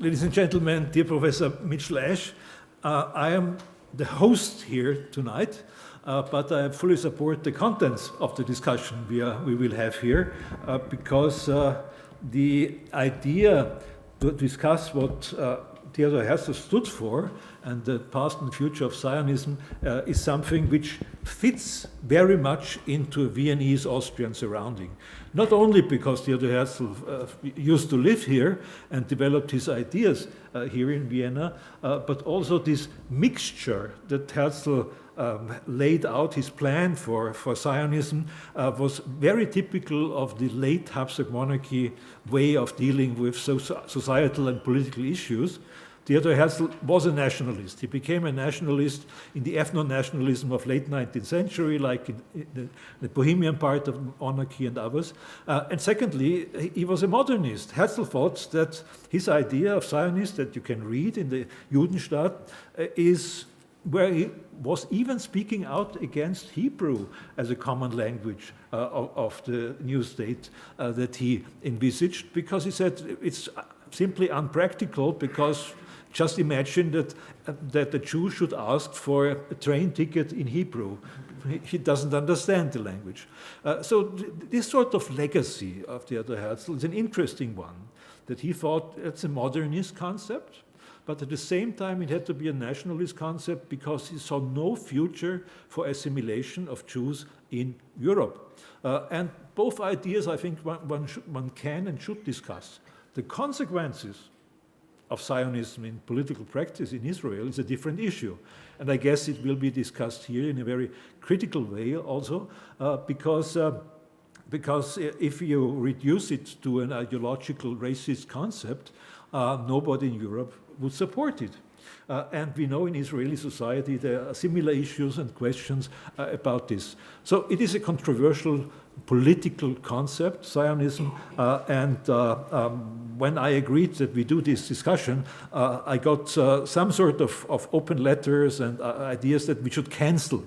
Ladies and gentlemen, dear Professor Mitchell-Ash, I am the host here tonight, but I fully support the contents of the discussion we will have here, because the idea to discuss what Theodor Herzl stood for and the past and future of Zionism is something which fits very much into a Viennese Austrian surrounding. Not only because Theodor Herzl used to live here and developed his ideas here in Vienna, but also this mixture that Herzl laid out his plan for Zionism was very typical of the late Habsburg monarchy way of dealing with societal and political issues. Theodor Herzl was a nationalist. He became a nationalist in the ethno-nationalism of late 19th century, like in the Bohemian part of monarchy and others. And secondly, he was a modernist. Herzl thought that his idea of Zionist that you can read in the Judenstaat is where he was even speaking out against Hebrew as a common language of the new state that he envisaged, because he said it's simply unpractical, because just imagine that a Jew should ask for a train ticket in Hebrew. He doesn't understand the language. So this sort of legacy of Theodor Herzl is an interesting one, that he thought it's a modernist concept, but at the same time it had to be a nationalist concept because he saw no future for assimilation of Jews in Europe. And both ideas, I think, one can and should discuss. The consequences of Zionism in political practice in Israel is a different issue. And I guess it will be discussed here in a very critical way also, because if you reduce it to an ideological racist concept, nobody in Europe would support it. And we know in Israeli society there are similar issues and questions about this. So it is a controversial political concept, Zionism, and when I agreed that we do this discussion, I got some sort of open letters and ideas that we should cancel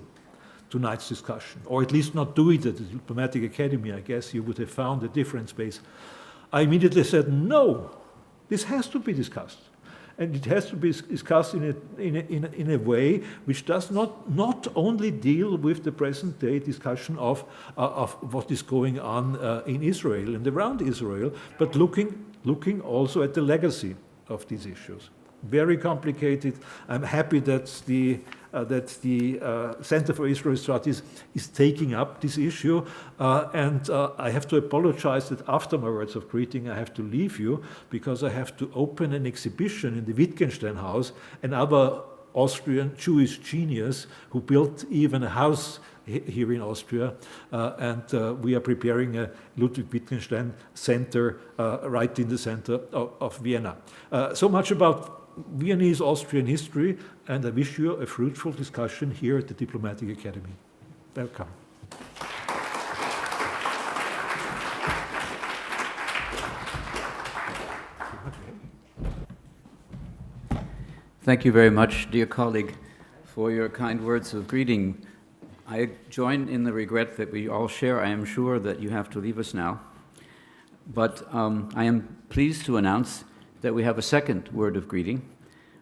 tonight's discussion, or at least not do it at the Diplomatic Academy. I guess you would have found a different space. I immediately said, no, this has to be discussed. And it has to be discussed in a way which does not only deal with the present-day discussion of what is going on in Israel and around Israel, but looking also at the legacy of these issues. Very complicated. I'm happy that the Center for Israel Studies is taking up this issue, and I have to apologize that after my words of greeting I have to leave you, because I have to open an exhibition in the Wittgenstein House, another Austrian Jewish genius who built even a house here in Austria, and we are preparing a Ludwig Wittgenstein Center right in the center of Vienna. So much about Viennese Austrian history, and I wish you a fruitful discussion here at the Diplomatic Academy. Welcome. Thank you very much, dear colleague, for your kind words of greeting. I join in the regret that we all share. I am sure that you have to leave us now. But I am pleased to announce that we have a second word of greeting,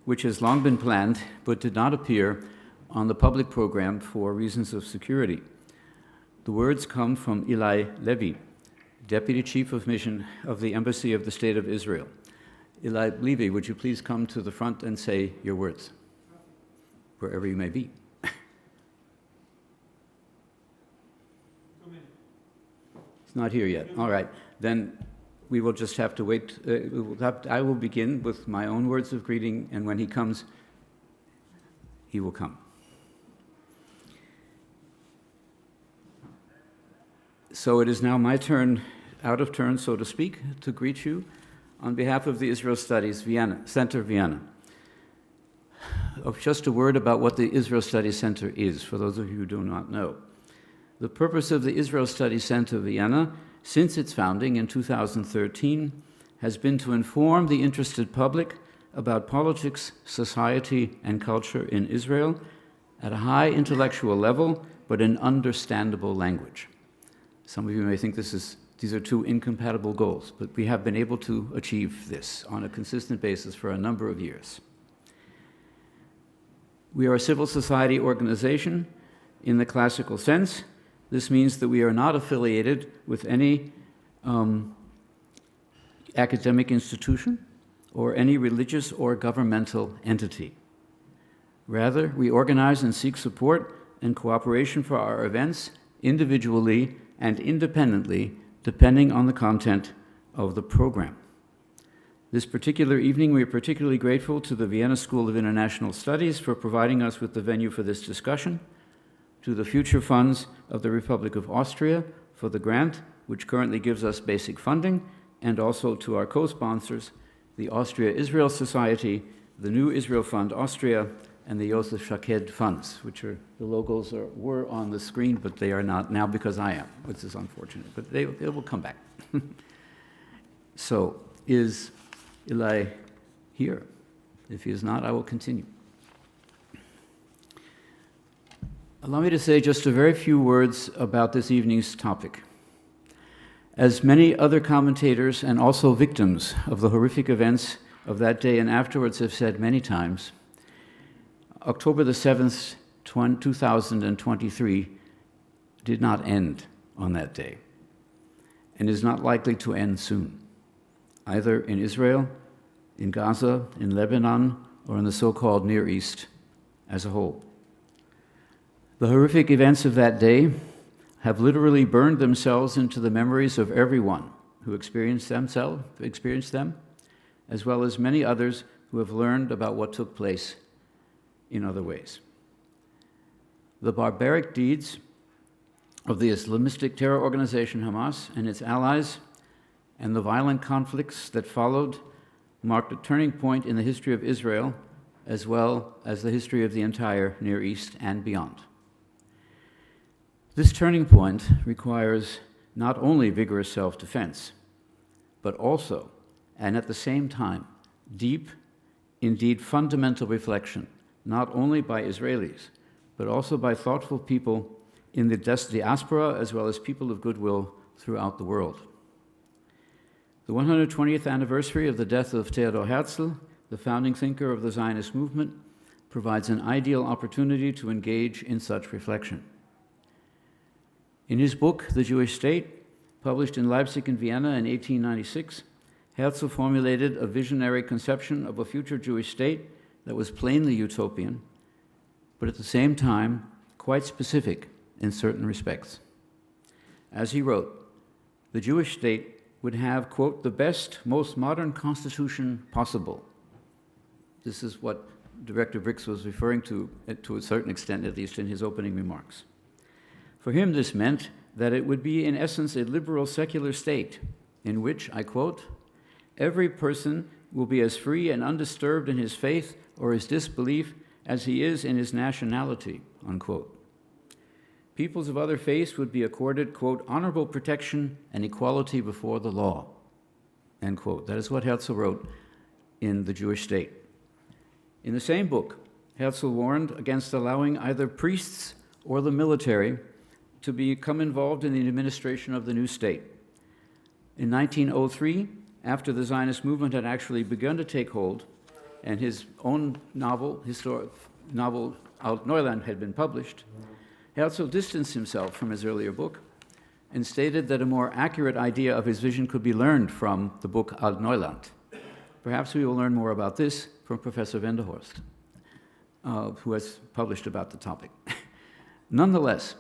which has long been planned but did not appear on the public program for reasons of security. The words come from Ilay Levi, Deputy Chief of Mission of the Embassy of the State of Israel. Ilay Levi, would you please come to the front and say your words, wherever you may be. He's not here yet. All right. Then we will just have to wait. I will begin with my own words of greeting, and when he comes, he will come. So it is now my turn, out of turn, so to speak, to greet you on behalf of the Israel Studies Vienna, Center Vienna. Just a word about what the Israel Studies Center is, for those of you who do not know. The purpose of the Israel Studies Center Vienna, since its founding in 2013, has been to inform the interested public about politics, society, and culture in Israel at a high intellectual level, but in understandable language. Some of you may think these are two incompatible goals, but we have been able to achieve this on a consistent basis for a number of years. We are a civil society organization in the classical sense. This means that we are not affiliated with any academic institution or any religious or governmental entity. Rather, we organize and seek support and cooperation for our events individually and independently, depending on the content of the program. This particular evening, we are particularly grateful to the Vienna School of International Studies for providing us with the venue for this discussion, to the Future Funds of the Republic of Austria for the grant, which currently gives us basic funding, and also to our co-sponsors, the Austria-Israel Society, the New Israel Fund Austria, and the Yosef Shaked funds, which are, the logos were on the screen, but they are not now because I am, which is unfortunate, but they will come back. So, is Ilay here? If he is not, I will continue. Allow me to say just a very few words about this evening's topic. As many other commentators and also victims of the horrific events of that day and afterwards have said many times, October the 7th, 2023 did not end on that day and is not likely to end soon, either in Israel, in Gaza, in Lebanon, or in the so-called Near East as a whole. The horrific events of that day have literally burned themselves into the memories of everyone who experienced them, as well as many others who have learned about what took place in other ways. The barbaric deeds of the Islamistic terror organization Hamas and its allies and the violent conflicts that followed marked a turning point in the history of Israel as well as the history of the entire Near East and beyond. This turning point requires not only vigorous self-defense, but also, and at the same time, deep, indeed fundamental reflection, not only by Israelis, but also by thoughtful people in the diaspora as well as people of goodwill throughout the world. The 120th anniversary of the death of Theodor Herzl, the founding thinker of the Zionist movement, provides an ideal opportunity to engage in such reflection. In his book, The Jewish State, published in Leipzig and Vienna in 1896, Herzl formulated a visionary conception of a future Jewish state that was plainly utopian, but at the same time quite specific in certain respects. As he wrote, the Jewish state would have, quote, the best, most modern constitution possible. This is what Director Brix was referring to a certain extent, at least in his opening remarks. For him, this meant that it would be, in essence, a liberal secular state in which, I quote, every person will be as free and undisturbed in his faith or his disbelief as he is in his nationality, unquote. Peoples of other faiths would be accorded, quote, honorable protection and equality before the law, end quote. That is what Herzl wrote in The Jewish State. In the same book, Herzl warned against allowing either priests or the military to become involved in the administration of the new state. In 1903, after the Zionist movement had actually begun to take hold, and his own novel, Alt Neuland, had been published, Herzl distanced himself from his earlier book and stated that a more accurate idea of his vision could be learned from the book Alt Neuland. Perhaps we will learn more about this from Professor Wendehorst, who has published about the topic. Nonetheless,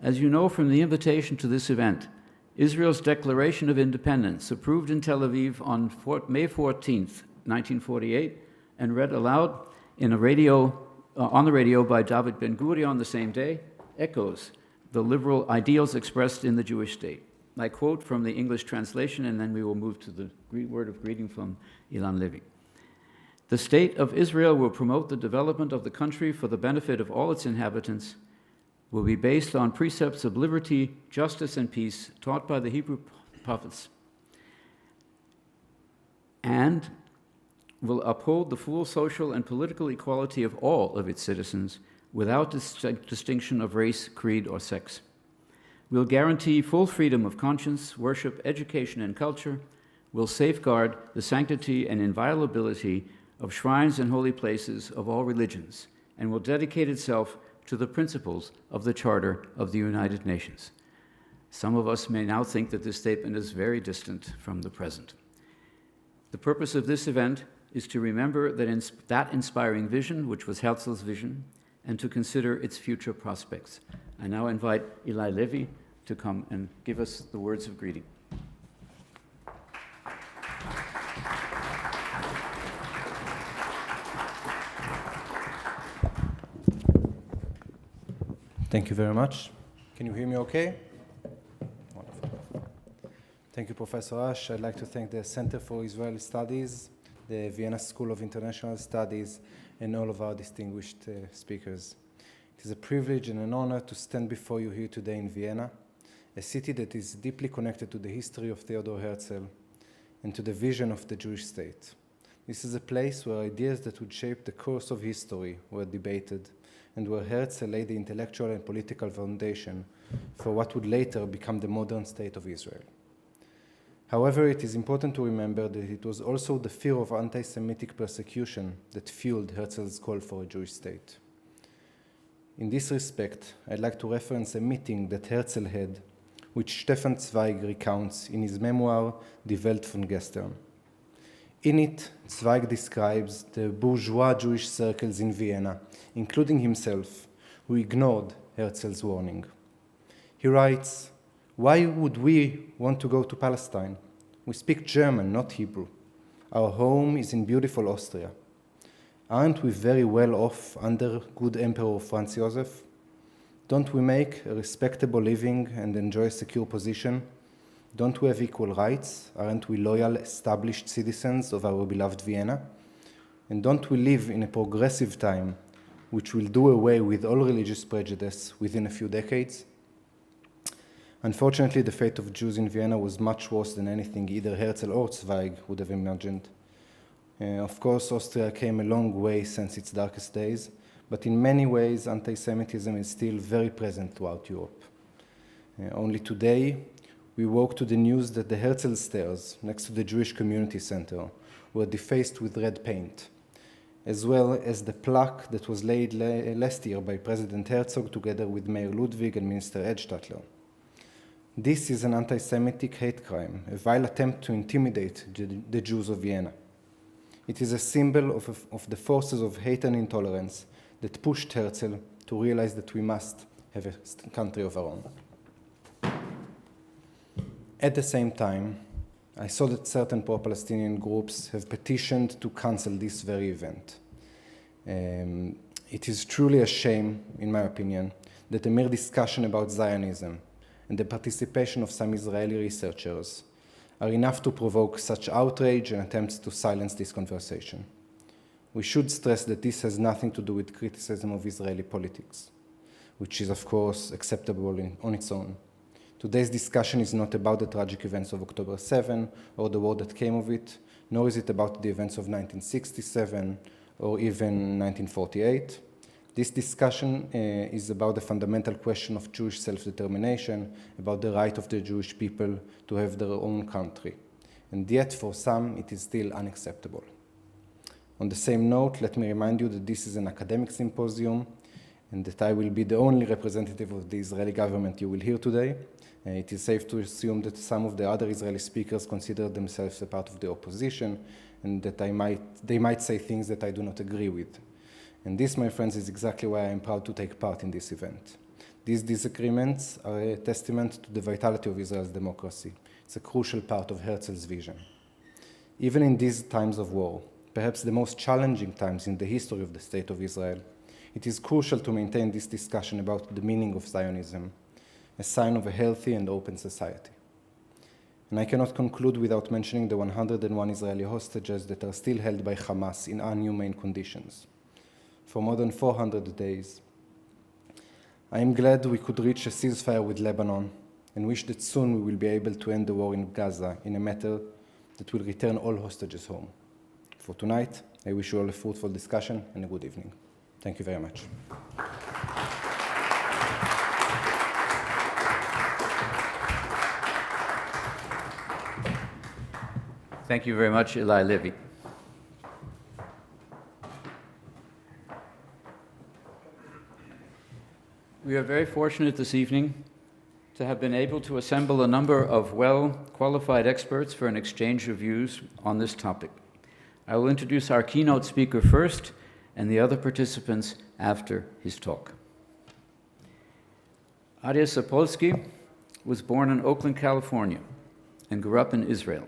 as you know from the invitation to this event, Israel's Declaration of Independence, approved in Tel Aviv on May 14th, 1948, and read aloud on the radio by David Ben-Gurion the same day, echoes the liberal ideals expressed in the Jewish state. I quote from the English translation, and then we will move to the word of greeting from Ilan Levi. The state of Israel will promote the development of the country for the benefit of all its inhabitants, will be based on precepts of liberty, justice, and peace taught by the Hebrew prophets, and will uphold the full social and political equality of all of its citizens without distinction of race, creed, or sex. will guarantee full freedom of conscience, worship, education, and culture, will safeguard the sanctity and inviolability of shrines and holy places of all religions, and will dedicate itself to the principles of the Charter of the United Nations. Some of us may now think that this statement is very distant from the present. The purpose of this event is to remember that inspiring vision, which was Herzl's vision, and to consider its future prospects. I now invite Ilay Levi to come and give us the words of greeting. Thank you very much. Can you hear me okay? Wonderful. Thank you, Professor Ash. I'd like to thank the Center for Israel Studies, the Vienna School of International Studies, and all of our distinguished speakers. It is a privilege and an honor to stand before you here today in Vienna, a city that is deeply connected to the history of Theodor Herzl and to the vision of the Jewish state. This is a place where ideas that would shape the course of history were debated, and where Herzl laid the intellectual and political foundation for what would later become the modern state of Israel. However, it is important to remember that it was also the fear of anti-Semitic persecution that fueled Herzl's call for a Jewish state. In this respect, I'd like to reference a meeting that Herzl had, which Stephan Zweig recounts in his memoir, Die Welt von Gestern. In it, Zweig describes the bourgeois Jewish circles in Vienna, including himself, who ignored Herzl's warning. He writes, "Why would we want to go to Palestine? We speak German, not Hebrew. Our home is in beautiful Austria. Aren't we very well off under good Emperor Franz Joseph? Don't we make a respectable living and enjoy a secure position? Don't we have equal rights? Aren't we loyal, established citizens of our beloved Vienna? And don't we live in a progressive time which will do away with all religious prejudice within a few decades?" Unfortunately, the fate of Jews in Vienna was much worse than anything either Herzl or Zweig would have imagined. Of course, Austria came a long way since its darkest days, but in many ways, anti-Semitism is still very present throughout Europe. Only today, we woke to the news that the Herzl stairs next to the Jewish Community Center were defaced with red paint, as well as the plaque that was laid last year by President Herzog together with Mayor Ludwig and Minister Edstadler. This is an anti-Semitic hate crime, a vile attempt to intimidate the Jews of Vienna. It is a symbol of the forces of hate and intolerance that pushed Herzl to realize that we must have a country of our own. At the same time, I saw that certain pro-Palestinian groups have petitioned to cancel this very event. It is truly a shame, in my opinion, that a mere discussion about Zionism and the participation of some Israeli researchers are enough to provoke such outrage and attempts to silence this conversation. We should stress that this has nothing to do with criticism of Israeli politics, which is, of course, acceptable on its own. Today's discussion is not about the tragic events of October 7 or the war that came of it, nor is it about the events of 1967 or even 1948. This discussion is about the fundamental question of Jewish self-determination, about the right of the Jewish people to have their own country. And yet, for some, it is still unacceptable. On the same note, let me remind you that this is an academic symposium and that I will be the only representative of the Israeli government you will hear today. It is safe to assume that some of the other Israeli speakers consider themselves a part of the opposition and that they might say things that I do not agree with. And this, my friends, is exactly why I am proud to take part in this event. These disagreements are a testament to the vitality of Israel's democracy. It's a crucial part of Herzl's vision. Even in these times of war, perhaps the most challenging times in the history of the State of Israel, it is crucial to maintain this discussion about the meaning of Zionism, a sign of a healthy and open society. And I cannot conclude without mentioning the 101 Israeli hostages that are still held by Hamas in inhumane conditions for more than 400 days. I am glad we could reach a ceasefire with Lebanon and wish that soon we will be able to end the war in Gaza in a manner that will return all hostages home. For tonight, I wish you all a fruitful discussion and a good evening. Thank you very much. Thank you very much, Ilay Levi. We are very fortunate this evening to have been able to assemble a number of well-qualified experts for an exchange of views on this topic. I will introduce our keynote speaker first and the other participants after his talk. Arieh Saposnik was born in Oakland, California, and grew up in Israel.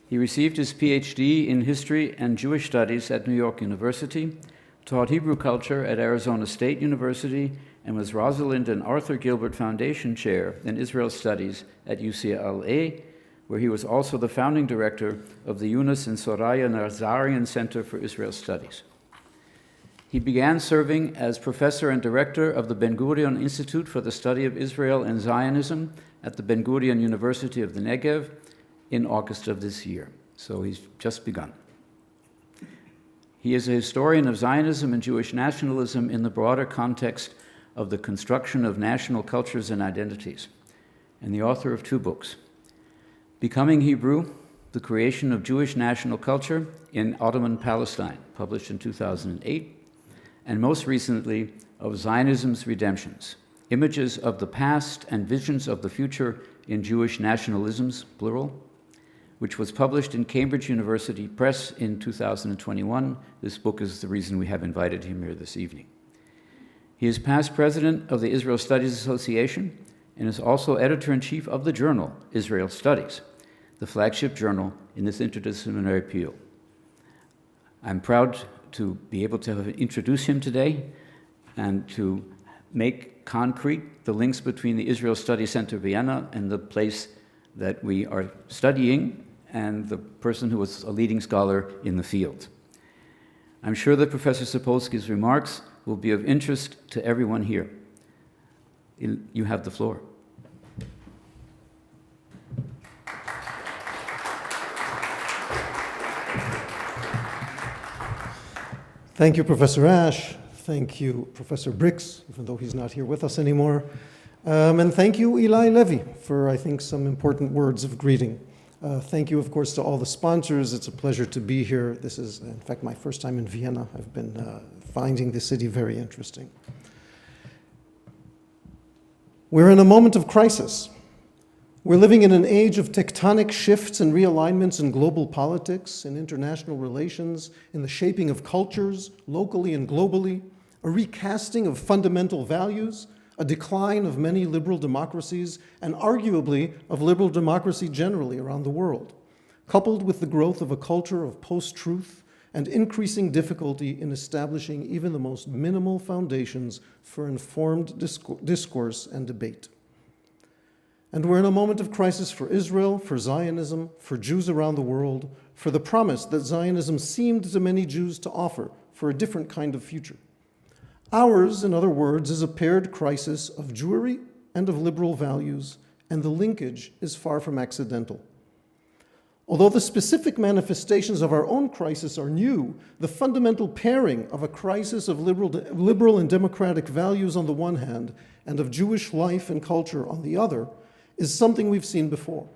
He received his PhD in history and Jewish studies at New York University, taught Hebrew culture at Arizona State University, and was Rosalind and Arthur Gilbert Foundation Chair in Israel Studies at UCLA, where he was also the founding director of the Eunice and Soraya Nazarian Center for Israel Studies. He began serving as professor and director of the Ben-Gurion Institute for the Study of Israel and Zionism at the Ben-Gurion University of the Negev in August of this year. So he's just begun. He is a historian of Zionism and Jewish nationalism in the broader context of the construction of national cultures and identities, and the author of 2 books, Becoming Hebrew, The Creation of Jewish National Culture in Ottoman Palestine, published in 2008, and most recently, of Zionism's Redemptions, Images of the Past and Visions of the Future in Jewish Nationalisms, plural, which was published in Cambridge University Press in 2021. This book is the reason we have invited him here this evening. He is past president of the Israel Studies Association and is also editor-in-chief of the journal Israel Studies, the flagship journal in this interdisciplinary field. I'm proud to be able to introduce him today and to make concrete the links between the Israel Studies Center Vienna and the place that we are studying and the person who was a leading scholar in the field. I'm sure that Professor Saposnik's remarks will be of interest to everyone here. You have the floor. Thank you, Professor Ash. Thank you, Professor Brix, even though he's not here with us anymore. And thank you, Ilay Levi, for, I think, some important words of greeting. Thank you, of course, to all the sponsors. It's a pleasure to be here. This is, in fact, my first time in Vienna. I've been finding the city very interesting. We're in a moment of crisis. We're living in an age of tectonic shifts and realignments in global politics, in international relations, in the shaping of cultures, locally and globally, a recasting of fundamental values, a decline of many liberal democracies, and arguably of liberal democracy generally around the world, coupled with the growth of a culture of post-truth and increasing difficulty in establishing even the most minimal foundations for informed discourse and debate. And we're in a moment of crisis for Israel, for Zionism, for Jews around the world, for the promise that Zionism seemed to many Jews to offer for a different kind of future. Ours, in other words, is a paired crisis of Jewry and of liberal values, and the linkage is far from accidental. Although the specific manifestations of our own crisis are new, the fundamental pairing of a crisis of liberal and democratic values on the one hand and of Jewish life and culture on the other is something we've seen before.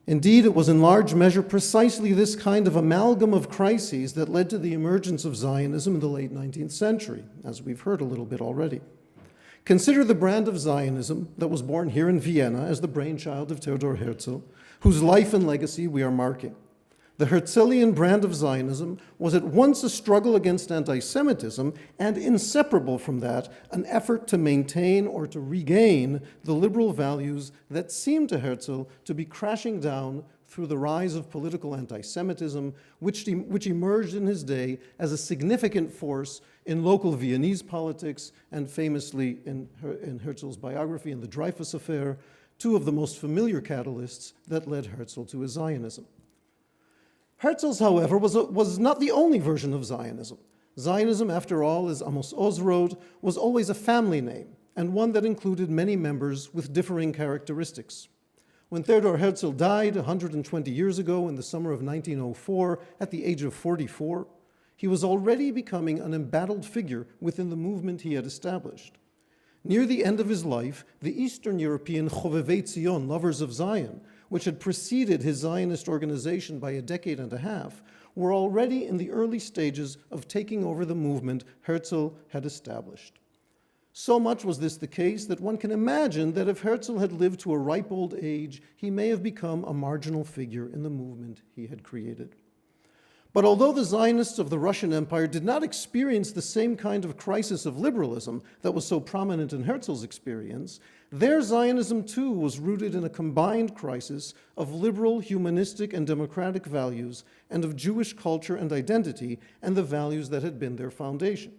Indeed, it was in large measure precisely this kind of amalgam of crises that led to the emergence of Zionism in the late 19th century, as we've heard a little bit already. Consider the brand of Zionism that was born here in Vienna as the brainchild of Theodor Herzl, whose life and legacy we are marking. The Herzlian brand of Zionism was at once a struggle against anti-Semitism and, inseparable from that, an effort to maintain or to regain the liberal values that seemed to Herzl to be crashing down through the rise of political anti-Semitism, which emerged in his day as a significant force in local Viennese politics and famously in Herzl's biography in the Dreyfus Affair, 2 of the most familiar catalysts that led Herzl to his Zionism. Herzl's, however, was not the only version of Zionism. Zionism, after all, as Amos Oz wrote, was always a family name, and one that included many members with differing characteristics. When Theodor Herzl died 120 years ago in the summer of 1904, at the age of 44, he was already becoming an embattled figure within the movement he had established. Near the end of his life, the Eastern European Chovevei Zion, lovers of Zion, which had preceded his Zionist organization by a decade and a half, were already in the early stages of taking over the movement Herzl had established. So much was this the case that one can imagine that if Herzl had lived to a ripe old age, he may have become a marginal figure in the movement he had created. But although the Zionists of the Russian Empire did not experience the same kind of crisis of liberalism that was so prominent in Herzl's experience, their Zionism too was rooted in a combined crisis of liberal, humanistic, and democratic values, and of Jewish culture and identity, and the values that had been their foundation.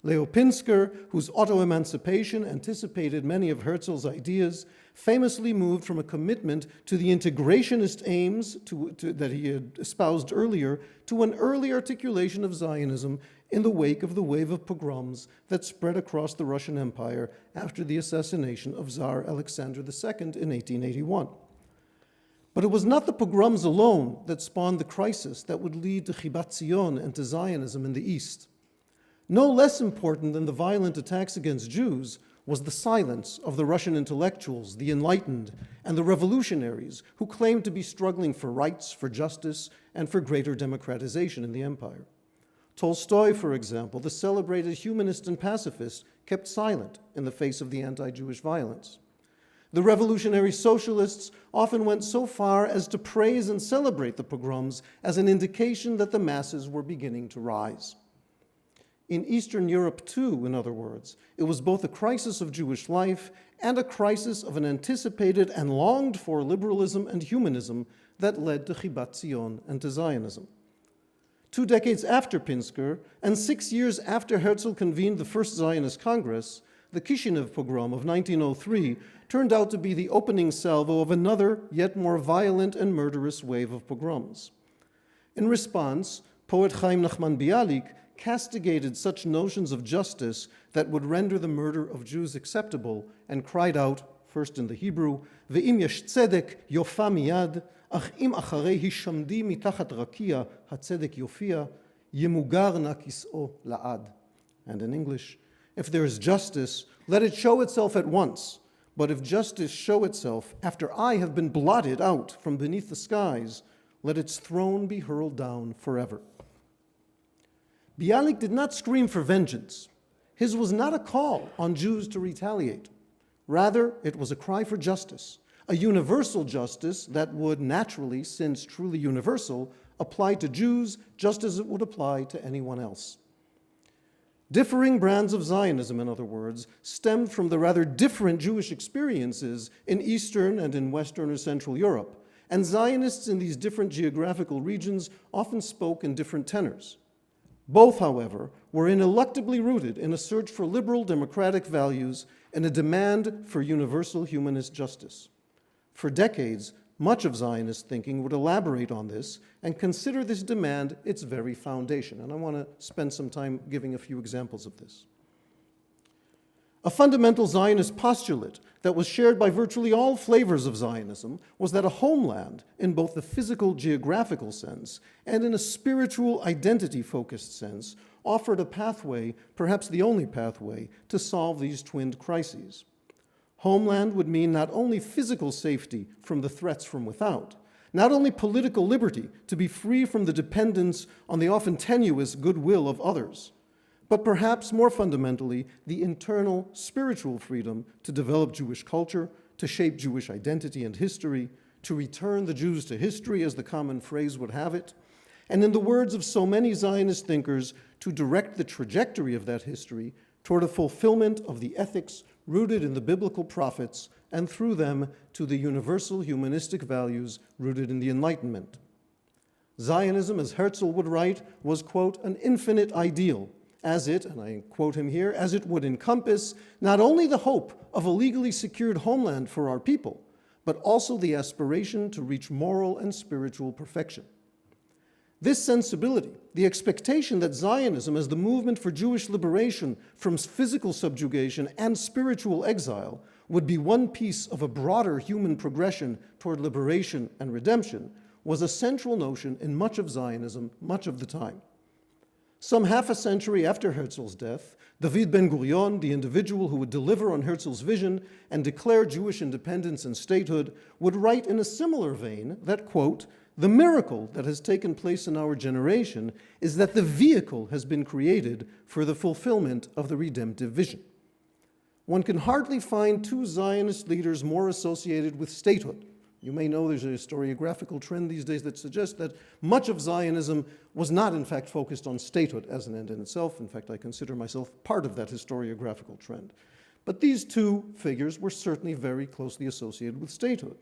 Leo Pinsker, whose auto-emancipation anticipated many of Herzl's ideas, famously moved from a commitment to the integrationist aims that he had espoused earlier to an early articulation of Zionism in the wake of the wave of pogroms that spread across the Russian Empire after the assassination of Tsar Alexander II in 1881. But it was not the pogroms alone that spawned the crisis that would lead to Shibat Zion and to Zionism in the East. No less important than the violent attacks against Jews was the silence of the Russian intellectuals, the enlightened, and the revolutionaries who claimed to be struggling for rights, for justice, and for greater democratization in the empire. Tolstoy, for example, the celebrated humanist and pacifist, kept silent in the face of the anti-Jewish violence. The revolutionary socialists often went so far as to praise and celebrate the pogroms as an indication that the masses were beginning to rise. In Eastern Europe, too, in other words, it was both a crisis of Jewish life and a crisis of an anticipated and longed-for liberalism and humanism that led to Shibat Zion and to Zionism. 2 decades after Pinsker, and 6 years after Herzl convened the First Zionist Congress, the Kishinev pogrom of 1903 turned out to be the opening salvo of another, yet more violent and murderous wave of pogroms. In response, poet Chaim Nachman Bialik castigated such notions of justice that would render the murder of Jews acceptable and cried out, first in the Hebrew, Ve'im yesh tzedek yofa miyad, ach im acharei hishamdi mitachat rakia hatzedek yofia, yemugar na kis'o la'ad. And in English, if there is justice, let it show itself at once. But if justice show itself after I have been blotted out from beneath the skies, let its throne be hurled down forever. Bialik did not scream for vengeance. His was not a call on Jews to retaliate. Rather, it was a cry for justice, a universal justice that would naturally, since truly universal, apply to Jews just as it would apply to anyone else. Differing brands of Zionism, in other words, stemmed from the rather different Jewish experiences in Eastern and in Western or Central Europe, and Zionists in these different geographical regions often spoke in different tenors. Both, however, were ineluctably rooted in a search for liberal democratic values and a demand for universal humanist justice. For decades, much of Zionist thinking would elaborate on this and consider this demand its very foundation, and I want to spend some time giving a few examples of this. A fundamental Zionist postulate that was shared by virtually all flavors of Zionism was that a homeland, in both the physical geographical sense and in a spiritual identity-focused sense, offered a pathway, perhaps the only pathway, to solve these twinned crises. Homeland would mean not only physical safety from the threats from without, not only political liberty to be free from the dependence on the often tenuous goodwill of others, but perhaps more fundamentally, the internal spiritual freedom to develop Jewish culture, to shape Jewish identity and history, to return the Jews to history, as the common phrase would have it, and in the words of so many Zionist thinkers, to direct the trajectory of that history toward a fulfillment of the ethics rooted in the biblical prophets, and through them to the universal humanistic values rooted in the Enlightenment. Zionism, as Herzl would write, was, quote, an infinite ideal, as it, and I quote him here, as it would encompass not only the hope of a legally secured homeland for our people, but also the aspiration to reach moral and spiritual perfection. This sensibility, the expectation that Zionism as the movement for Jewish liberation from physical subjugation and spiritual exile would be one piece of a broader human progression toward liberation and redemption, was a central notion in much of Zionism, much of the time. Some half a century after Herzl's death, David Ben-Gurion, the individual who would deliver on Herzl's vision and declare Jewish independence and statehood, would write in a similar vein that, quote, "The miracle that has taken place in our generation is that the vehicle has been created for the fulfillment of the redemptive vision." One can hardly find two Zionist leaders more associated with statehood. You may know there's a historiographical trend these days that suggests that much of Zionism was not, in fact, focused on statehood as an end in itself. In fact, I consider myself part of that historiographical trend. But these two figures were certainly very closely associated with statehood: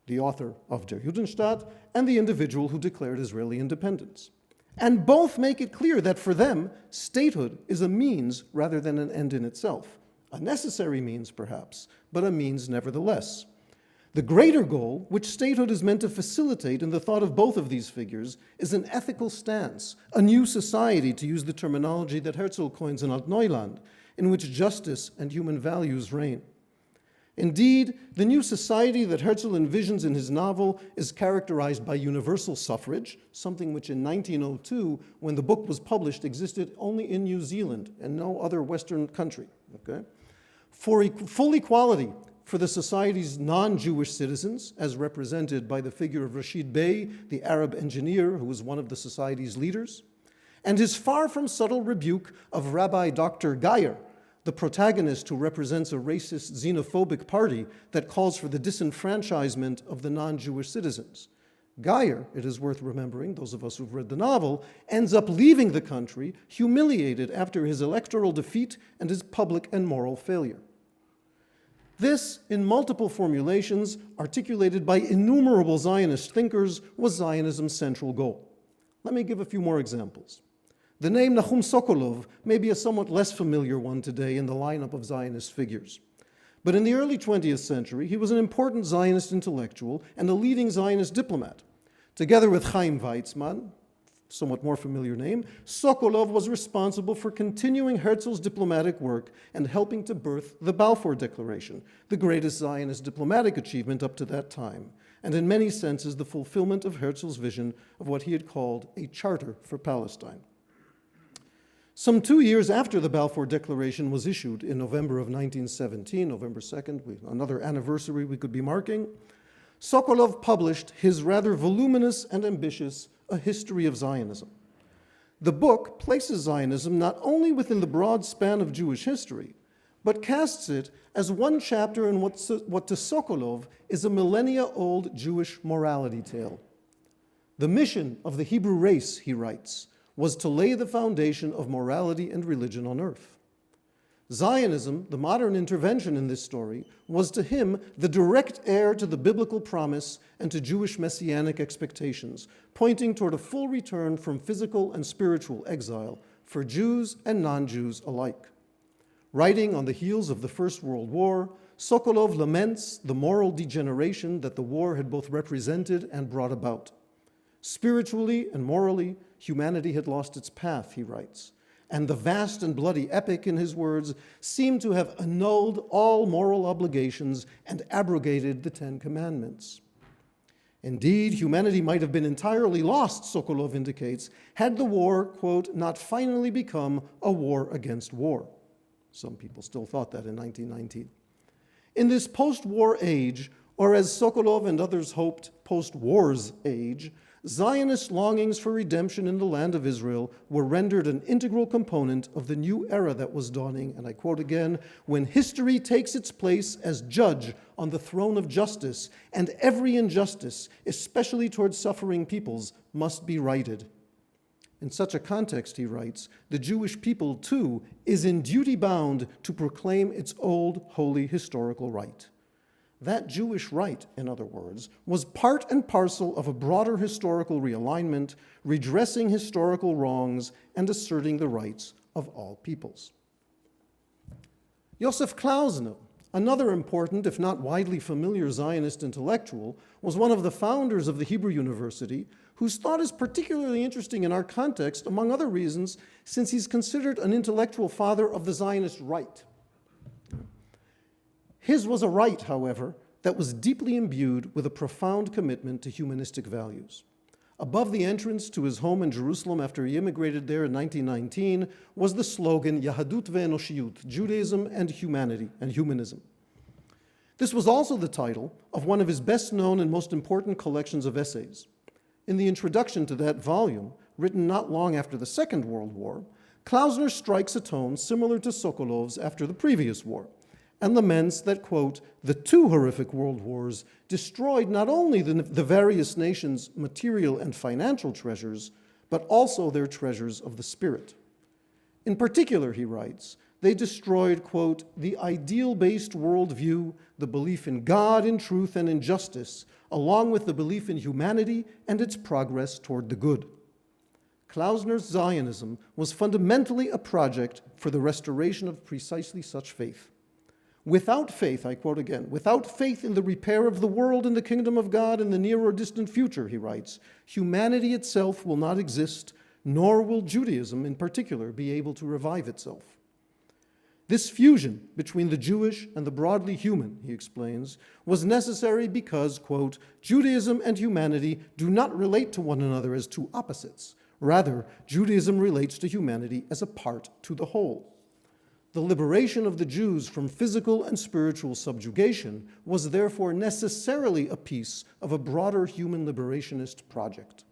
the author of Der Judenstaat and the individual who declared Israeli independence. And both make it clear that for them, statehood is a means rather than an end in itself. A necessary means, perhaps, but a means nevertheless. The greater goal, which statehood is meant to facilitate in the thought of both of these figures, is an ethical stance, a new society, to use the terminology that Herzl coins in Altneuland, in which justice and human values reign. Indeed, the new society that Herzl envisions in his novel is characterized by universal suffrage, something which in 1902, when the book was published, existed only in New Zealand and no other Western country. Okay? For full equality for the society's non-Jewish citizens, as represented by the figure of Rashid Bey, the Arab engineer who was one of the society's leaders, and his far from subtle rebuke of Rabbi Dr. Geyer, the protagonist who represents a racist, xenophobic party that calls for the disenfranchisement of the non-Jewish citizens. Geyer, it is worth remembering, those of us who've read the novel, ends up leaving the country humiliated after his electoral defeat and his public and moral failure. This, in multiple formulations, articulated by innumerable Zionist thinkers, was Zionism's central goal. Let me give a few more examples. The name Nahum Sokolov may be a somewhat less familiar one today in the lineup of Zionist figures. But in the early 20th century, he was an important Zionist intellectual and a leading Zionist diplomat. Together with Chaim Weizmann, somewhat more familiar name, Sokolov was responsible for continuing Herzl's diplomatic work and helping to birth the Balfour Declaration, the greatest Zionist diplomatic achievement up to that time, and in many senses the fulfillment of Herzl's vision of what he had called a charter for Palestine. Some 2 years after the Balfour Declaration was issued in November of 1917, November 2nd, another anniversary we could be marking, Sokolov published his rather voluminous and ambitious A History of Zionism. The book places Zionism not only within the broad span of Jewish history, but casts it as one chapter in what to Sokolov is a millennia-old Jewish morality tale. The mission of the Hebrew race, he writes, was to lay the foundation of morality and religion on earth. Zionism, the modern intervention in this story, was to him the direct heir to the biblical promise and to Jewish messianic expectations, pointing toward a full return from physical and spiritual exile for Jews and non-Jews alike. Writing on the heels of the First World War, Sokolov laments the moral degeneration that the war had both represented and brought about. Spiritually and morally, humanity had lost its path, he writes, and the vast and bloody epic, in his words, seemed to have annulled all moral obligations and abrogated the Ten Commandments. Indeed, humanity might have been entirely lost, Sokolov indicates, had the war, quote, not finally become a war against war. Some people still thought that in 1919. In this post-war age, or as Sokolov and others hoped, post-war's age, Zionist longings for redemption in the land of Israel were rendered an integral component of the new era that was dawning, and I quote again, when history takes its place as judge on the throne of justice, and every injustice, especially towards suffering peoples, must be righted. In such a context, he writes, the Jewish people, too, is in duty bound to proclaim its old, holy, historical right. That Jewish right, in other words, was part and parcel of a broader historical realignment, redressing historical wrongs and asserting the rights of all peoples. Josef Klausner, another important, if not widely familiar Zionist intellectual, was one of the founders of the Hebrew University, whose thought is particularly interesting in our context, among other reasons, since he's considered an intellectual father of the Zionist right. His was a right, however, that was deeply imbued with a profound commitment to humanistic values. Above the entrance to his home in Jerusalem after he immigrated there in 1919 was the slogan Yahadut ve'enoshiyut, Judaism and humanity and humanism. This was also the title of one of his best-known and most important collections of essays. In the introduction to that volume, written not long after the Second World War, Klausner strikes a tone similar to Sokolov's after the previous war, and laments that, quote, the two horrific world wars destroyed not only the various nations' material and financial treasures, but also their treasures of the spirit. In particular, he writes, they destroyed, quote, the ideal-based worldview, the belief in God, in truth, and in justice, along with the belief in humanity and its progress toward the good. Klausner's Zionism was fundamentally a project for the restoration of precisely such faith. Without faith, I quote again, without faith in the repair of the world and the kingdom of God in the near or distant future, he writes, humanity itself will not exist, nor will Judaism in particular be able to revive itself. This fusion between the Jewish and the broadly human, he explains, was necessary because, quote, Judaism and humanity do not relate to one another as two opposites. Rather, Judaism relates to humanity as a part to the whole. The liberation of the Jews from physical and spiritual subjugation was therefore necessarily a piece of a broader human liberationist project.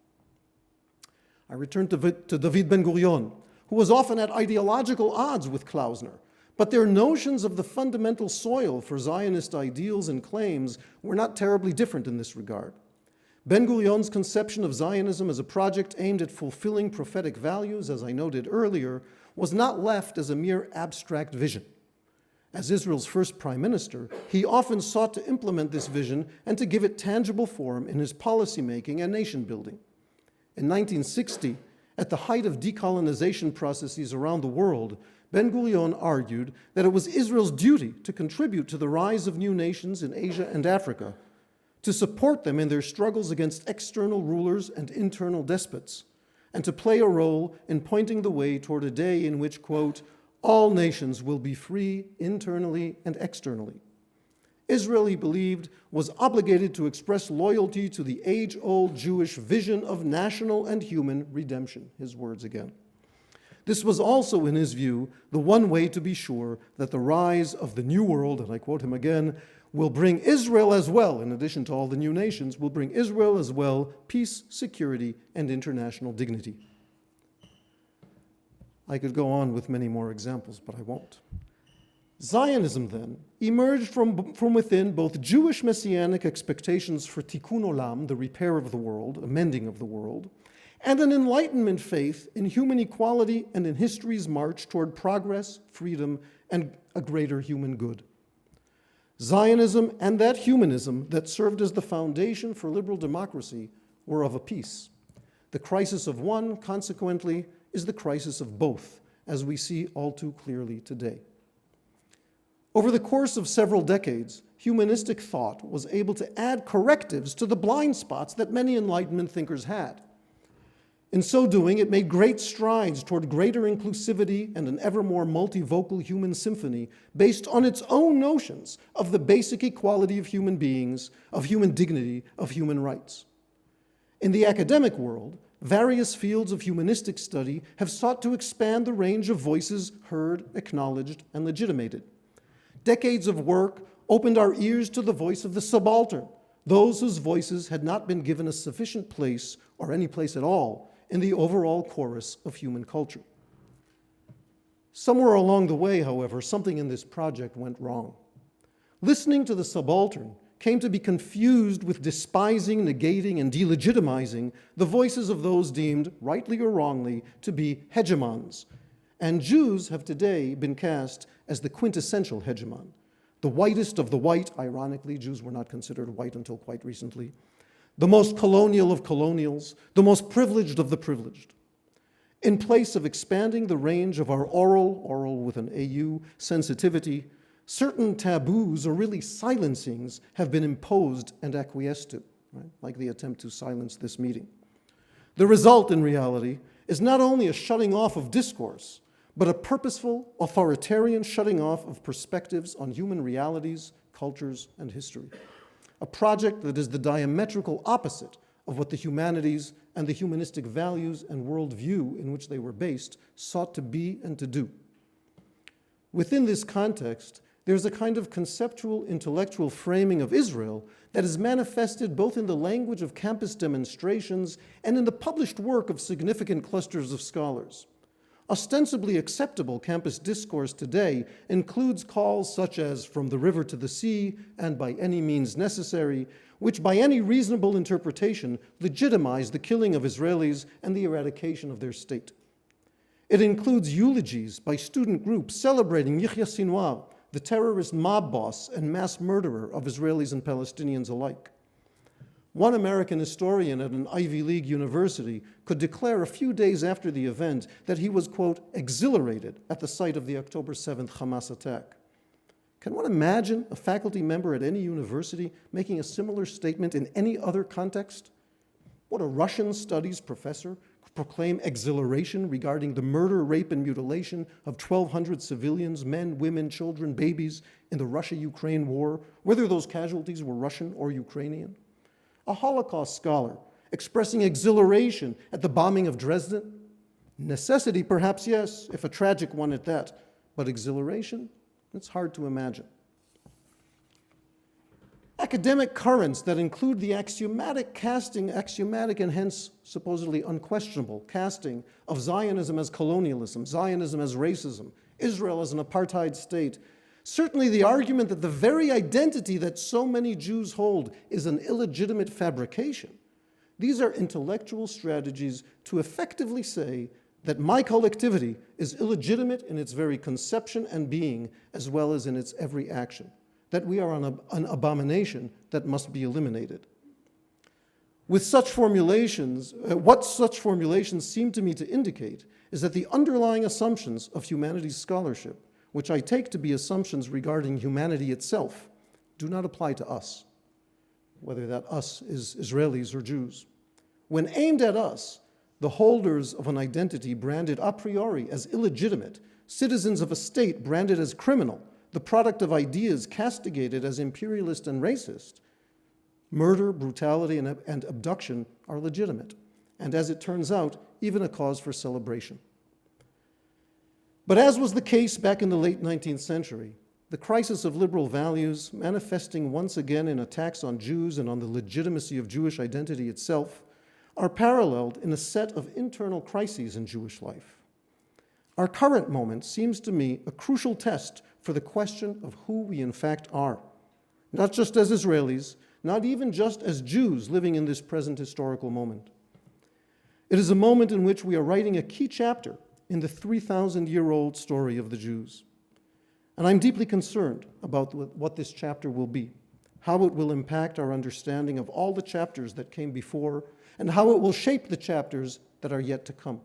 I return to David Ben-Gurion, who was often at ideological odds with Klausner, but their notions of the fundamental soil for Zionist ideals and claims were not terribly different in this regard. Ben-Gurion's conception of Zionism as a project aimed at fulfilling prophetic values, as I noted earlier, was not left as a mere abstract vision. As Israel's first prime minister, he often sought to implement this vision and to give it tangible form in his policymaking and nation building. In 1960, at the height of decolonization processes around the world, Ben-Gurion argued that it was Israel's duty to contribute to the rise of new nations in Asia and Africa, to support them in their struggles against external rulers and internal despots, and to play a role in pointing the way toward a day in which, quote, all nations will be free internally and externally. Israel, he believed, was obligated to express loyalty to the age-old Jewish vision of national and human redemption, his words again. This was also, in his view, the one way to be sure that the rise of the new world, and I quote him again, will bring Israel as well, in addition to all the new nations, will bring Israel as well peace, security, and international dignity. I could go on with many more examples, but I won't. Zionism, then, emerged from within both Jewish messianic expectations for tikkun olam, the repair of the world, amending of the world, and an Enlightenment faith in human equality and in history's march toward progress, freedom, and a greater human good. Zionism and that humanism that served as the foundation for liberal democracy were of a piece. The crisis of one, consequently, is the crisis of both, as we see all too clearly today. Over the course of several decades, humanistic thought was able to add correctives to the blind spots that many Enlightenment thinkers had. In so doing, it made great strides toward greater inclusivity and an ever more multivocal human symphony based on its own notions of the basic equality of human beings, of human dignity, of human rights. In the academic world, various fields of humanistic study have sought to expand the range of voices heard, acknowledged, and legitimated. Decades of work opened our ears to the voice of the subaltern, those whose voices had not been given a sufficient place, or any place at all, in the overall chorus of human culture. Somewhere along the way, however, something in this project went wrong. Listening to the subaltern came to be confused with despising, negating, and delegitimizing the voices of those deemed, rightly or wrongly, to be hegemons. And Jews have today been cast as the quintessential hegemon. The whitest of the white, ironically, Jews were not considered white until quite recently, the most colonial of colonials, the most privileged of the privileged. In place of expanding the range of our oral with an AU, sensitivity, certain taboos, or really silencings, have been imposed and acquiesced to, right? Like the attempt to silence this meeting. The result, in reality, is not only a shutting off of discourse, but a purposeful, authoritarian shutting off of perspectives on human realities, cultures, and history. A project that is the diametrical opposite of what the humanities and the humanistic values and worldview in which they were based sought to be and to do. Within this context, there's a kind of conceptual, intellectual framing of Israel that is manifested both in the language of campus demonstrations and in the published work of significant clusters of scholars. Ostensibly acceptable campus discourse today includes calls such as "from the river to the sea" and "by any means necessary," which by any reasonable interpretation legitimize the killing of Israelis and the eradication of their state. It includes eulogies by student groups celebrating Yahya Sinwar, the terrorist mob boss and mass murderer of Israelis and Palestinians alike. One American historian at an Ivy League university could declare a few days after the event that he was, quote, exhilarated at the sight of the October 7th Hamas attack. Can one imagine a faculty member at any university making a similar statement in any other context? Would a Russian studies professor proclaim exhilaration regarding the murder, rape, and mutilation of 1,200 civilians, men, women, children, babies, in the Russia-Ukraine war, whether those casualties were Russian or Ukrainian? A Holocaust scholar expressing exhilaration at the bombing of Dresden? Necessity, perhaps, yes, if a tragic one at that, but exhilaration? It's hard to imagine. Academic currents that include the axiomatic and hence supposedly unquestionable casting of Zionism as colonialism, Zionism as racism, Israel as an apartheid state, certainly the argument that the very identity that so many Jews hold is an illegitimate fabrication. These are intellectual strategies to effectively say that my collectivity is illegitimate in its very conception and being, as well as in its every action, that we are an abomination that must be eliminated. With such formulations, what such formulations seem to me to indicate is that the underlying assumptions of humanities scholarship, which I take to be assumptions regarding humanity itself, do not apply to us, whether that us is Israelis or Jews. When aimed at us, the holders of an identity branded a priori as illegitimate, citizens of a state branded as criminal, the product of ideas castigated as imperialist and racist, murder, brutality, and abduction are legitimate, and as it turns out, even a cause for celebration. But as was the case back in the late 19th century, the crisis of liberal values, manifesting once again in attacks on Jews and on the legitimacy of Jewish identity itself, are paralleled in a set of internal crises in Jewish life. Our current moment seems to me a crucial test for the question of who we in fact are, not just as Israelis, not even just as Jews living in this present historical moment. It is a moment in which we are writing a key chapter in the 3,000-year-old story of the Jews. And I'm deeply concerned about what this chapter will be, how it will impact our understanding of all the chapters that came before, and how it will shape the chapters that are yet to come.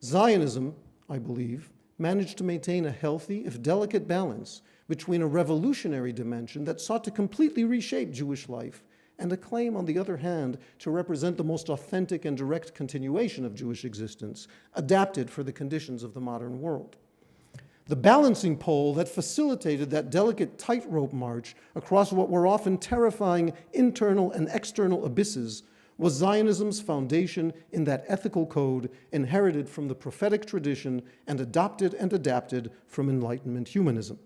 Zionism, I believe, managed to maintain a healthy, if delicate, balance between a revolutionary dimension that sought to completely reshape Jewish life and a claim, on the other hand, to represent the most authentic and direct continuation of Jewish existence, adapted for the conditions of the modern world. The balancing pole that facilitated that delicate tightrope march across what were often terrifying internal and external abysses was Zionism's foundation in that ethical code inherited from the prophetic tradition and adapted from Enlightenment humanism.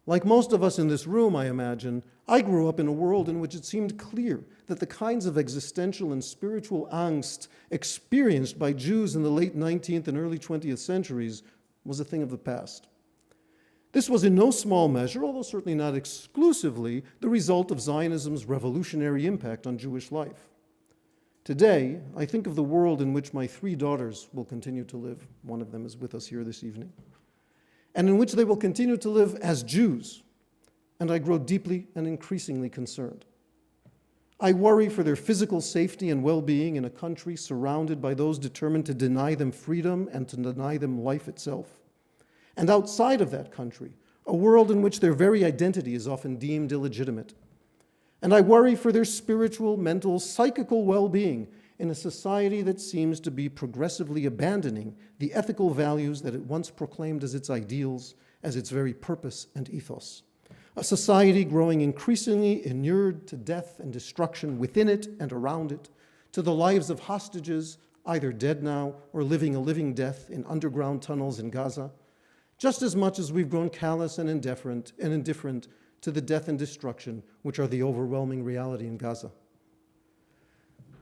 Like most of us in this room, I imagine, I grew up in a world in which it seemed clear that the kinds of existential and spiritual angst experienced by Jews in the late 19th and early 20th centuries was a thing of the past. This was in no small measure, although certainly not exclusively, the result of Zionism's revolutionary impact on Jewish life. Today, I think of the world in which my 3 daughters will continue to live. One of them is with us here this evening. And in which they will continue to live as Jews, and I grow deeply and increasingly concerned. I worry for their physical safety and well-being in a country surrounded by those determined to deny them freedom and to deny them life itself. And outside of that country, a world in which their very identity is often deemed illegitimate. And I worry for their spiritual, mental, psychical well-being in a society that seems to be progressively abandoning the ethical values that it once proclaimed as its ideals, as its very purpose and ethos. a society growing increasingly inured to death and destruction within it and around it, to the lives of hostages, either dead now or living a living death in underground tunnels in Gaza, just as much as we've grown callous and indifferent to the death and destruction which are the overwhelming reality in Gaza.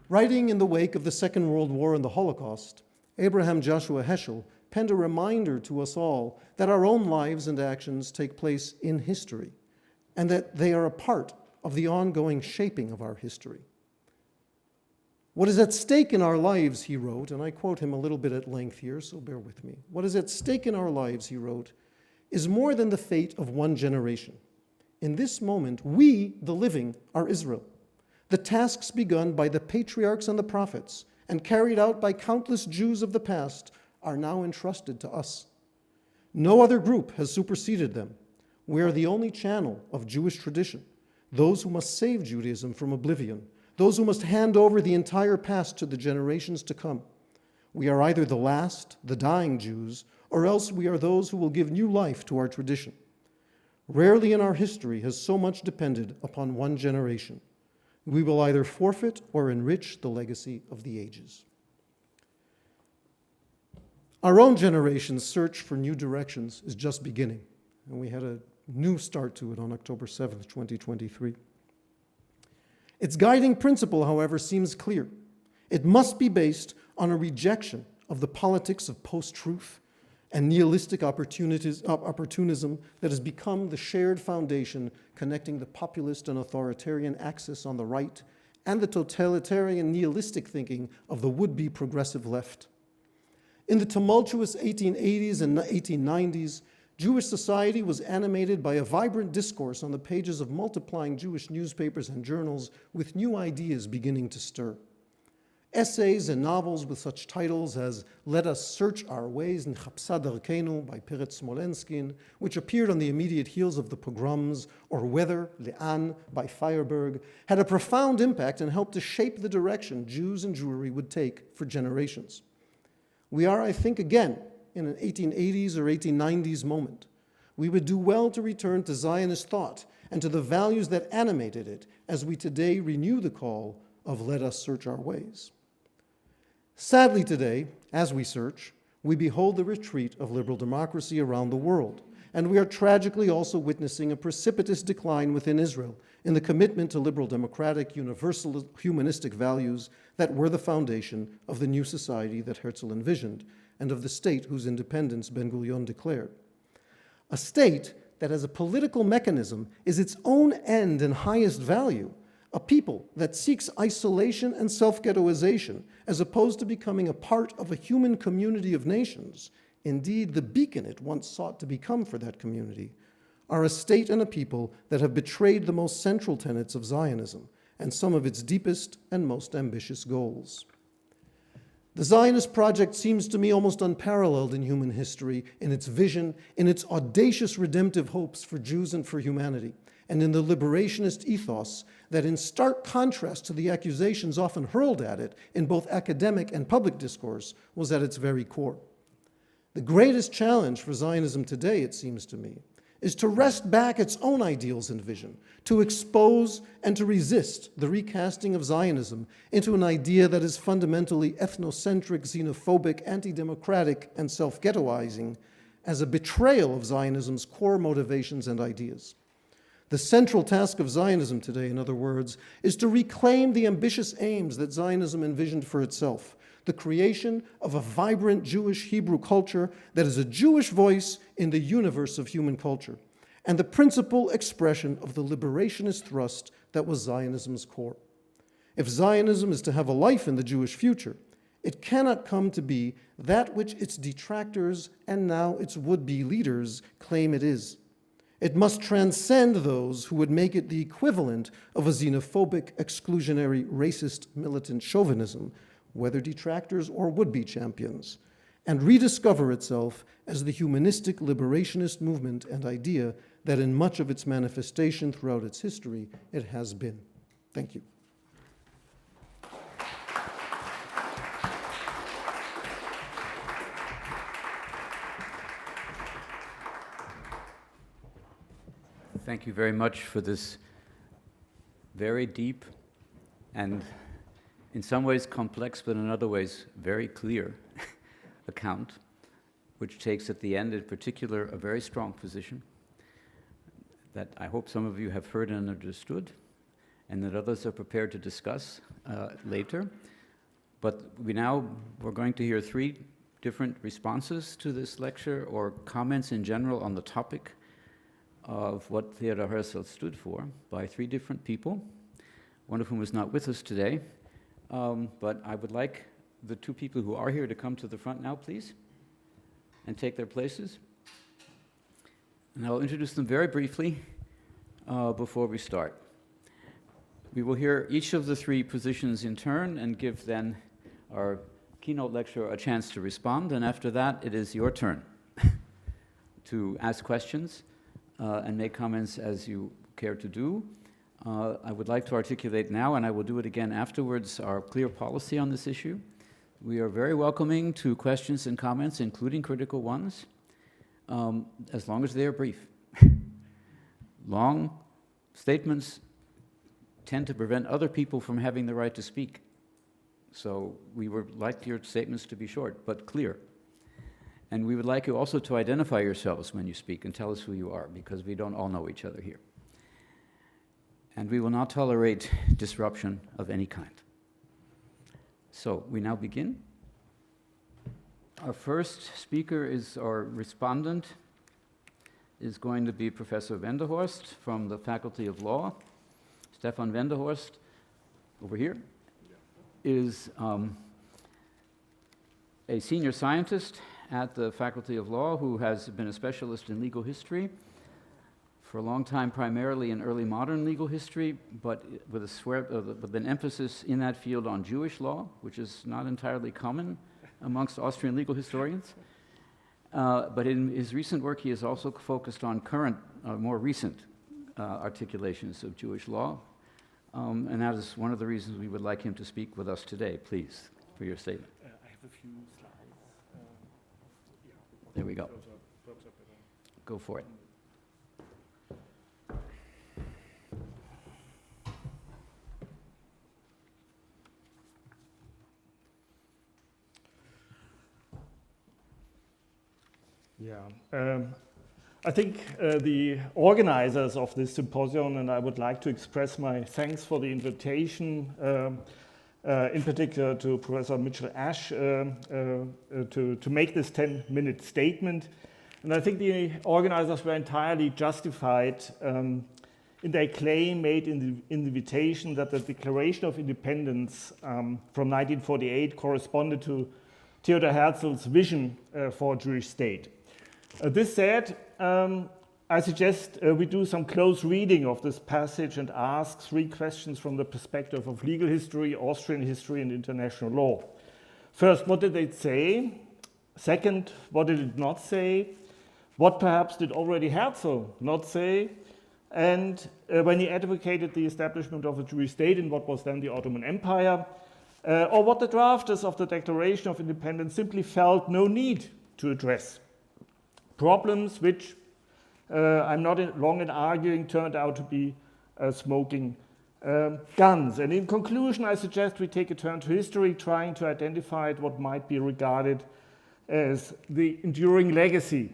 Writing in the wake of the Second World War and the Holocaust, Abraham Joshua Heschel penned a reminder to us all that our own lives and actions take place in history, and that they are a part of the ongoing shaping of our history. What is at stake in our lives, he wrote, and I quote him a little bit at length here, so bear with me. What is at stake in our lives, he wrote, is more than the fate of one generation. In this moment, we, the living, are Israel. The tasks begun by the patriarchs and the prophets and carried out by countless Jews of the past are now entrusted to us. No other group has superseded them. We are the only channel of Jewish tradition, those who must save Judaism from oblivion, those who must hand over the entire past to the generations to come. We are either the last, the dying Jews, or else we are those who will give new life to our tradition. Rarely in our history has so much depended upon one generation. We will either forfeit or enrich the legacy of the ages. Our own generation's search for new directions is just beginning, and we had a new start to it on October 7th, 2023. Its guiding principle, however, seems clear. It must be based on a rejection of the politics of post-truth and nihilistic opportunism that has become the shared foundation connecting the populist and authoritarian axis on the right and the totalitarian nihilistic thinking of the would-be progressive left. In the tumultuous 1880s and 1890s, Jewish society was animated by a vibrant discourse on the pages of multiplying Jewish newspapers and journals with new ideas beginning to stir. Essays and novels with such titles as Let Us Search Our Ways, Nchapsa Darkeinu by Peretz Smolenskin, which appeared on the immediate heels of the pogroms, or Weather, Le'an by Feyerberg, had a profound impact and helped to shape the direction Jews and Jewry would take for generations. We are, I think, again, in an 1880s or 1890s moment. We would do well to return to Zionist thought and to the values that animated it as we today renew the call of Let Us Search Our Ways. Sadly today, as we search, we behold the retreat of liberal democracy around the world, and we are tragically also witnessing a precipitous decline within Israel in the commitment to liberal democratic, universal humanistic values that were the foundation of the new society that Herzl envisioned and of the state whose independence Ben-Gurion declared. A state that as a political mechanism is its own end and highest value, a people that seeks isolation and self-ghettoization as opposed to becoming a part of a human community of nations, indeed the beacon it once sought to become for that community, are a state and a people that have betrayed the most central tenets of Zionism and some of its deepest and most ambitious goals. The Zionist project seems to me almost unparalleled in human history in its vision, in its audacious redemptive hopes for Jews and for humanity, and in the liberationist ethos that, in stark contrast to the accusations often hurled at it in both academic and public discourse, was at its very core. The greatest challenge for Zionism today, it seems to me, is to wrest back its own ideals and vision, to expose and to resist the recasting of Zionism into an idea that is fundamentally ethnocentric, xenophobic, anti-democratic, and self-ghettoizing as a betrayal of Zionism's core motivations and ideas. The central task of Zionism today, in other words, is to reclaim the ambitious aims that Zionism envisioned for itself, the creation of a vibrant Jewish Hebrew culture that is a Jewish voice in the universe of human culture, and the principal expression of the liberationist thrust that was Zionism's core. If Zionism is to have a life in the Jewish future, it cannot come to be that which its detractors and now its would-be leaders claim it is. It must transcend those who would make it the equivalent of a xenophobic, exclusionary, racist, militant chauvinism, whether detractors or would-be champions, and rediscover itself as the humanistic liberationist movement and idea that in much of its manifestation throughout its history it has been. Thank you. Thank you very much for this very deep and in some ways complex, but in other ways very clear account, which takes at the end in particular a very strong position that I hope some of you have heard and understood, and that others are prepared to discuss later. But we're going to hear three different responses to this lecture, or comments in general on the topic of what Theodor Herzl stood for, by three different people, one of whom is not with us today. But I would like the two people who are here to come to the front now, please, and take their places. And I'll introduce them very briefly before we start. We will hear each of the three positions in turn and give then our keynote lecturer a chance to respond, and after that it is your turn to ask questions and make comments as you care to do. I would like to articulate now, and I will do it again afterwards, our clear policy on this issue. We are very welcoming to questions and comments, including critical ones, as long as they are brief. Long statements tend to prevent other people from having the right to speak. So we would like your statements to be short, but clear. And we would like you also to identify yourselves when you speak and tell us who you are, because we don't all know each other here. And we will not tolerate disruption of any kind. So we now begin. Our first speaker is, our respondent is going to be Professor Wendehorst from the Faculty of Law. Stephan Wendehorst, over here, is a senior scientist at the Faculty of Law who has been a specialist in legal history for a long time, primarily in early modern legal history, but with an emphasis in that field on Jewish law, which is not entirely common amongst Austrian legal historians. But in his recent work, he has also focused on current, more recent articulations of Jewish law. And that is one of the reasons we would like him to speak with us today. Please, for your statement. I have a few slides. There we go. Go for it. Yeah, I think the organizers of this symposium, and I would like to express my thanks for the invitation, in particular to Professor Mitchell Ash, to make this 10-minute statement. And I think the organizers were entirely justified in their claim made in the invitation that the Declaration of Independence from 1948 corresponded to Theodor Herzl's vision for a Jewish state. This said, I suggest we do some close reading of this passage and ask three questions from the perspective of legal history, Austrian history, and international law. First, what did it say? Second, what did it not say? What perhaps did already Herzl not say? And when he advocated the establishment of a Jewish state in what was then the Ottoman Empire, or what the drafters of the Declaration of Independence simply felt no need to address. Problems which, I'm not long in arguing, turned out to be smoking guns. And in conclusion, I suggest we take a turn to history, trying to identify what might be regarded as the enduring legacy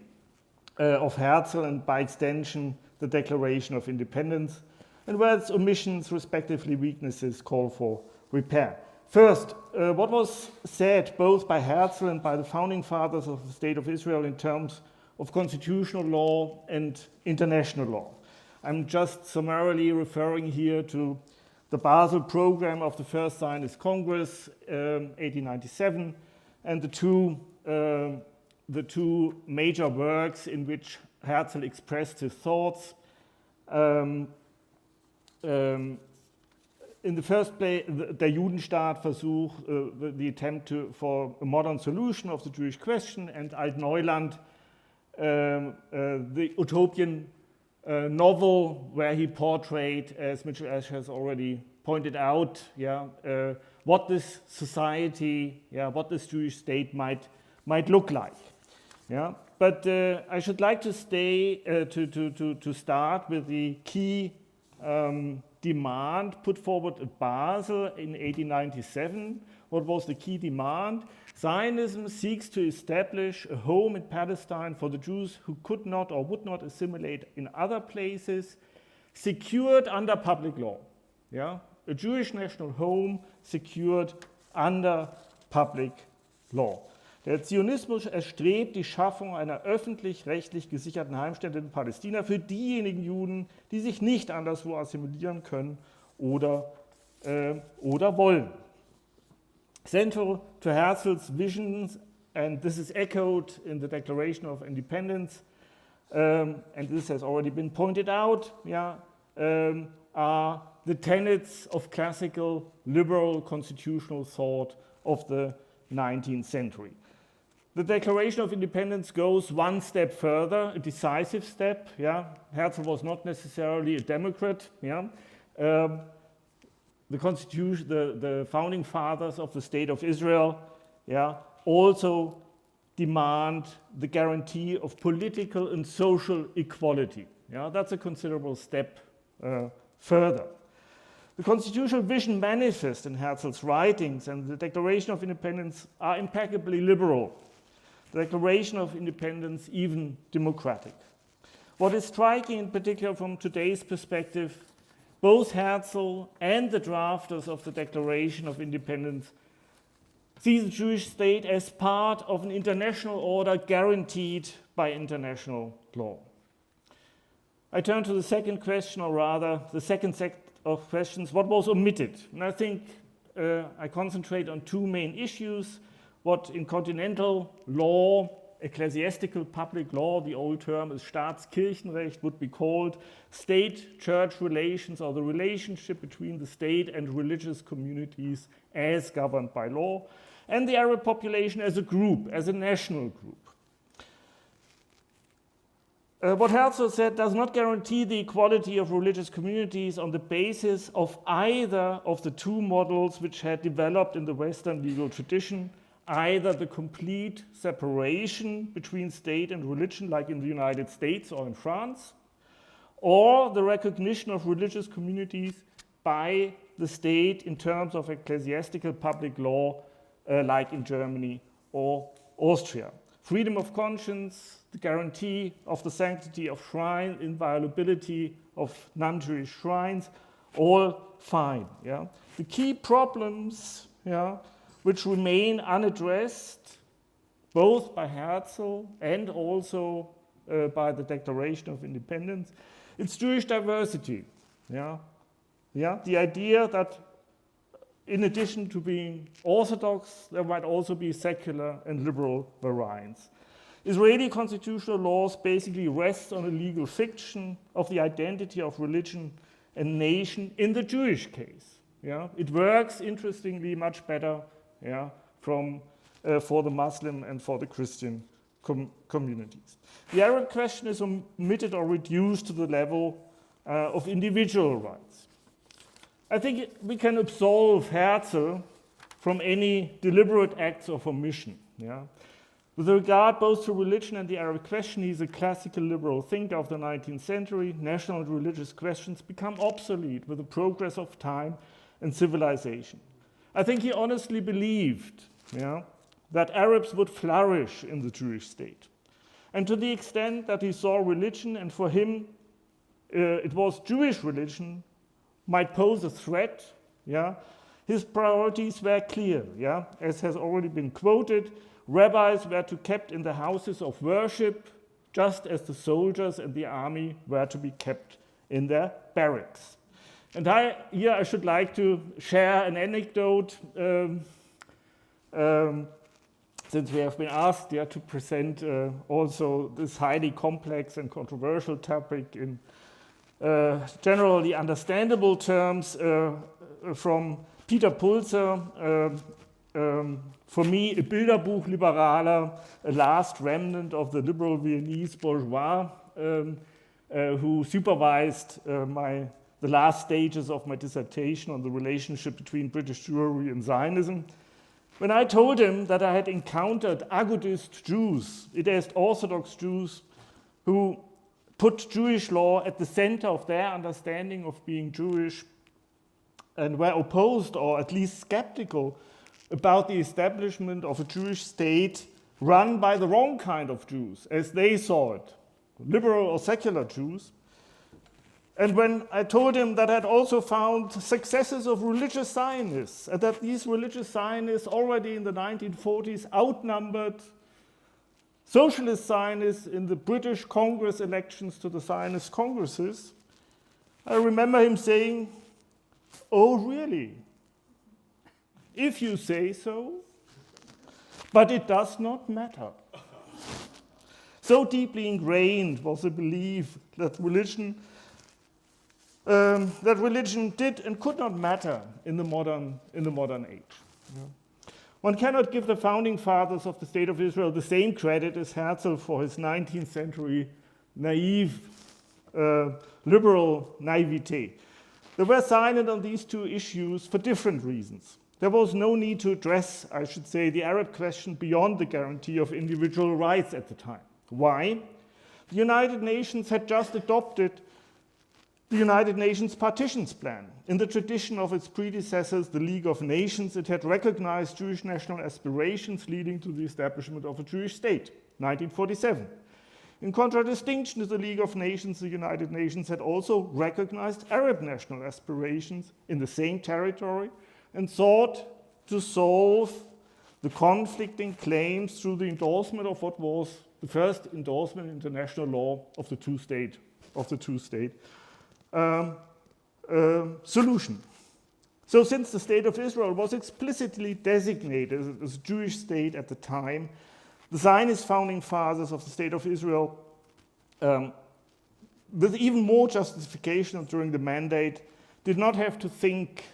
of Herzl, and by extension, the Declaration of Independence, and where its omissions, respectively weaknesses, call for repair. First, what was said both by Herzl and by the founding fathers of the State of Israel in terms of constitutional law and international law. I'm just summarily referring here to the Basel Program of the First Zionist Congress, 1897, and the two major works in which Herzl expressed his thoughts. In the first place, Der Judenstaat-Versuch, the attempt for a modern solution of the Jewish question, and Alt-Neuland, the utopian novel where he portrayed, as Mitchell Ash has already pointed out, what this society, what this Jewish state might look like. But I should like to start with the key demand put forward at Basel in 1897. What was the key demand? Zionism seeks to establish a home in Palestine for the Jews who could not or would not assimilate in other places, secured under public law. Yeah? A Jewish national home secured under public law. Der Zionismus erstrebt die Schaffung einer öffentlich-rechtlich gesicherten Heimstätte in Palästina für diejenigen Juden, die sich nicht anderswo assimilieren können oder wollen. Central to Herzl's visions, and this is echoed in the Declaration of Independence, and this has already been pointed out, are the tenets of classical liberal constitutional thought of the 19th century. The Declaration of Independence goes one step further, a decisive step. Herzl was not necessarily a Democrat. The Constitution, the founding fathers of the State of Israel, also demand the guarantee of political and social equality. That's a considerable step further. The constitutional vision manifest in Herzl's writings and the Declaration of Independence are impeccably liberal. The Declaration of Independence even democratic. What is striking in particular from today's perspective, both Herzl and the drafters of the Declaration of Independence see the Jewish state as part of an international order guaranteed by international law. I turn to the second question, or rather the second set of questions, what was omitted? And I think I concentrate on two main issues. What in continental law, ecclesiastical public law, the old term is Staatskirchenrecht, would be called state-church relations, or the relationship between the state and religious communities as governed by law, and the Arab population as a group, as a national group. What Herzl said does not guarantee the equality of religious communities on the basis of either of the two models which had developed in the Western legal tradition, either the complete separation between state and religion, like in the United States or in France, or the recognition of religious communities by the state in terms of ecclesiastical public law, like in Germany or Austria. Freedom of conscience, the guarantee of the sanctity of shrine, inviolability of non-Jewish shrines, all fine. The key problems which remain unaddressed, both by Herzl and also by the Declaration of Independence, it's Jewish diversity. The idea that in addition to being Orthodox, there might also be secular and liberal variants. Israeli constitutional laws basically rest on a legal fiction of the identity of religion and nation in the Jewish case. It works, interestingly, much better for the Muslim and for the Christian communities. The Arab question is omitted or reduced to the level of individual rights. I think we can absolve Herzl from any deliberate acts of omission. With regard both to religion and the Arab question, he's a classical liberal thinker of the 19th century. National and religious questions become obsolete with the progress of time and civilization. I think he honestly believed that Arabs would flourish in the Jewish state. And to the extent that he saw religion, and for him it was Jewish religion, might pose a threat, his priorities were clear. As has already been quoted, rabbis were to be kept in the houses of worship, just as the soldiers and the army were to be kept in their barracks. And here I should like to share an anecdote, since we have been asked to present also this highly complex and controversial topic in generally understandable terms from Peter Pulzer, for me, a Bilderbuch Liberaler, a last remnant of the liberal Viennese bourgeois, who supervised the last stages of my dissertation on the relationship between British Jewry and Zionism. When I told him that I had encountered Agudist Jews, East Orthodox Jews, who put Jewish law at the center of their understanding of being Jewish and were opposed or at least skeptical about the establishment of a Jewish state run by the wrong kind of Jews, as they saw it, liberal or secular Jews. And when I told him that I'd also found successes of religious Zionists, and that these religious Zionists already in the 1940s outnumbered socialist Zionists in the British Congress elections to the Zionist Congresses, I remember him saying, "Oh, really? If you say so, but it does not matter." So deeply ingrained was the belief that religion did and could not matter in the modern age. Yeah. One cannot give the founding fathers of the State of Israel the same credit as Herzl for his 19th century naive, liberal naivete. They were silent on these two issues for different reasons. There was no need to address, I should say, the Arab question beyond the guarantee of individual rights at the time. Why? The United Nations had just adopted the United Nations Partitions Plan. In the tradition of its predecessors, the League of Nations, it had recognized Jewish national aspirations leading to the establishment of a Jewish state, 1947. In contradistinction to the League of Nations, the United Nations had also recognized Arab national aspirations in the same territory and sought to solve the conflicting claims through the endorsement of what was the first endorsement in international law of the two-state solution. So since the State of Israel was explicitly designated as a Jewish state at the time, the Zionist founding fathers of the State of Israel, with even more justification during the mandate, did not have to think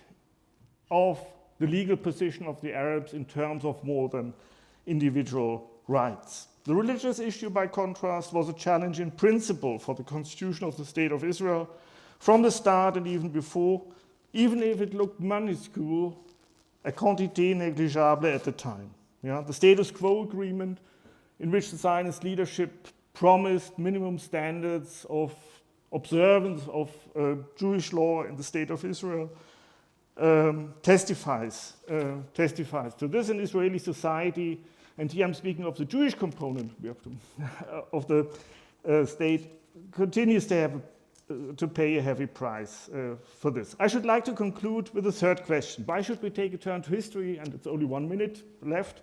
of the legal position of the Arabs in terms of more than individual rights. The religious issue, by contrast, was a challenge in principle for the constitution of the State of Israel from the start and even before, even if it looked minuscule, a quantité négligeable at the time. Yeah? The status quo agreement, in which the Zionist leadership promised minimum standards of observance of Jewish law in the State of Israel, testifies to this in Israeli society. And here I'm speaking of the Jewish component of the state, continues to pay a heavy price for this. I should like to conclude with a third question. Why should we take a turn to history? And it's only 1 minute left.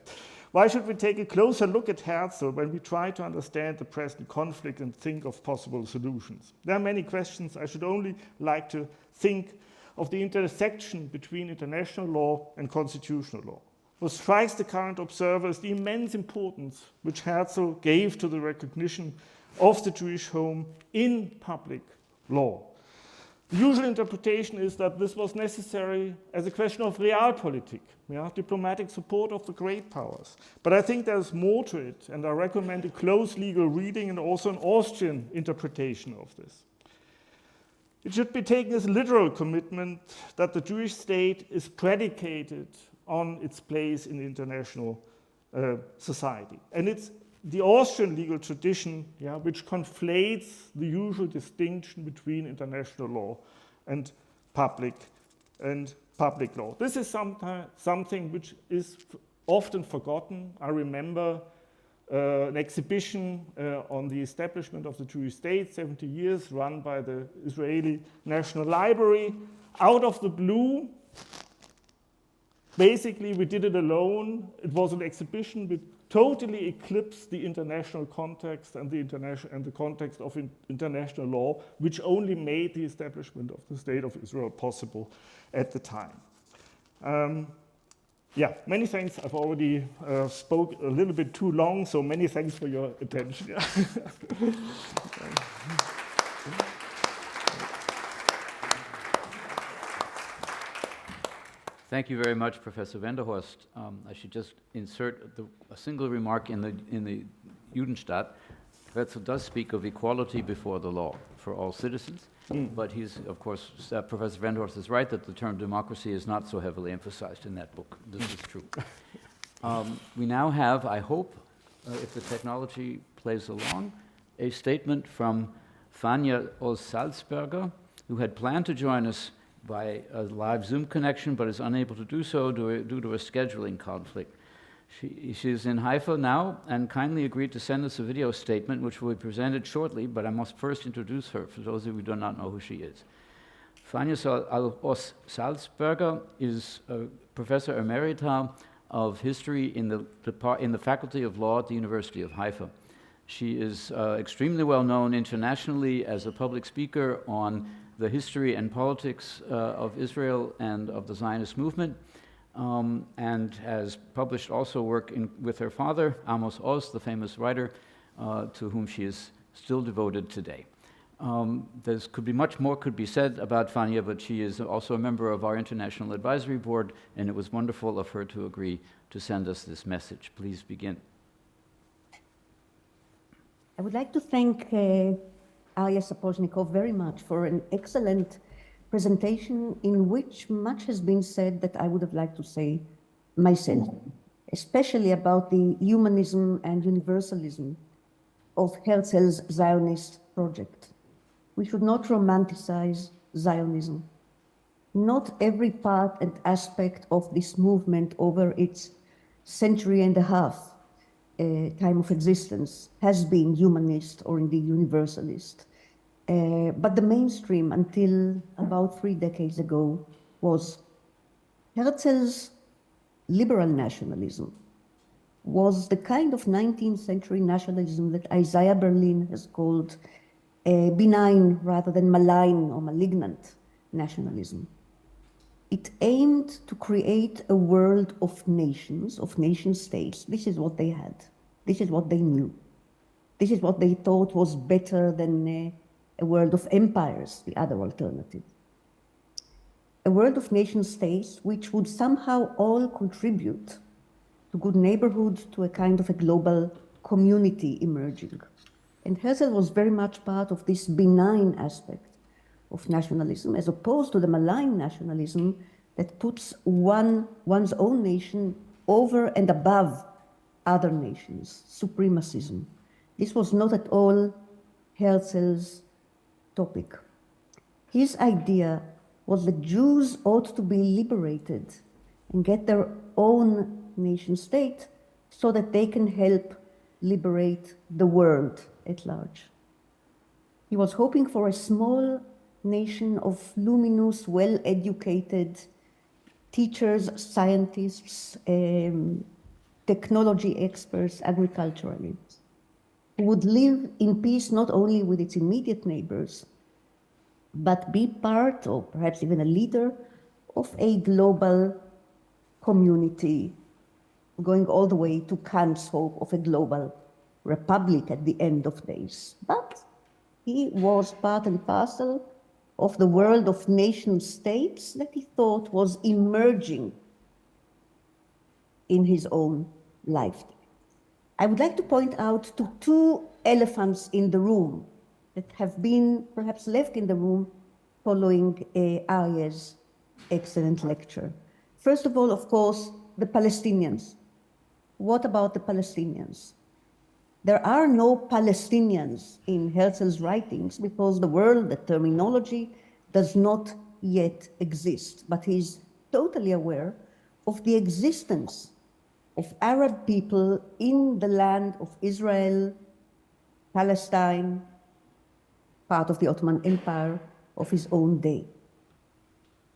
Why should we take a closer look at Herzl when we try to understand the present conflict and think of possible solutions? There are many questions. I should only like to think of the intersection between international law and constitutional law. What strikes the current observer is the immense importance which Herzl gave to the recognition of the Jewish home in public law. The usual interpretation is that this was necessary as a question of realpolitik, diplomatic support of the great powers. But I think there's more to it, and I recommend a close legal reading and also an Austrian interpretation of this. It should be taken as a literal commitment that the Jewish state is predicated on its place in international society. And it's the Austrian legal tradition which conflates the usual distinction between international law and public law. This is something which is often forgotten. I remember an exhibition on the establishment of the Jewish state, 70 years, run by the Israeli National Library. Out of the blue, basically we did it alone. It was an exhibition which totally eclipsed the international context and the context of international law, which only made the establishment of the State of Israel possible at the time. Many thanks. I've already spoke a little bit too long, so many thanks for your attention. Thank you very much, Professor Wendehorst. I should just insert a single remark in the Judenstaat. Herzl does speak of equality before the law for all citizens, but he's, of course, Professor Wendehorst is right that the term democracy is not so heavily emphasized in that book. This is true. We now have, I hope, if the technology plays along, a statement from Fania Oz-Salzberger, who had planned to join us by a live Zoom connection, but is unable to do so due to a scheduling conflict. She's in Haifa now and kindly agreed to send us a video statement, which will be presented shortly, but I must first introduce her for those of you who do not know who she is. Fania Oz-Salzberger is a professor emerita of history in the Faculty of Law at the University of Haifa. She is extremely well known internationally as a public speaker on the history and politics of Israel and of the Zionist movement, and has published also work with her father, Amos Oz, the famous writer, to whom she is still devoted today. Much more could be said about Fania, but she is also a member of our International Advisory Board, and it was wonderful of her to agree to send us this message. Please begin. I would like to thank Arieh Saposnik very much for an excellent presentation in which much has been said that I would have liked to say myself, especially about the humanism and universalism of Herzl's Zionist project. We should not romanticize Zionism. Not every part and aspect of this movement over its century and a half time of existence has been humanist or indeed universalist. But the mainstream until about 3 decades ago was Herzl's liberal nationalism, was the kind of 19th century nationalism that Isaiah Berlin has called benign rather than malign or malignant nationalism. It aimed to create a world of nations, of nation states. This is what they had. This is what they knew. This is what they thought was better than a world of empires, the other alternative. A world of nation states which would somehow all contribute to good neighborhood, to a kind of a global community emerging. And Herzl was very much part of this benign aspect of nationalism, as opposed to the malign nationalism that puts one's own nation over and above other nations, supremacism. This was not at all Herzl's topic. His idea was that Jews ought to be liberated and get their own nation state so that they can help liberate the world at large. He was hoping for a small nation of luminous, well-educated teachers, scientists, technology experts, agriculturalists, who would live in peace not only with its immediate neighbors, but be part, or perhaps even a leader, of a global community, going all the way to Kant's hope of a global republic at the end of days. But he was part and parcel of the world of nation states that he thought was emerging in his own lifetime. I would like to point out to two elephants in the room that have been perhaps left in the room following Arieh's excellent lecture. First of all, of course, the Palestinians. What about the Palestinians? There are no Palestinians in Herzl's writings because the word, the terminology, does not yet exist. But he's totally aware of the existence of Arab people in the land of Israel, Palestine, part of the Ottoman Empire of his own day.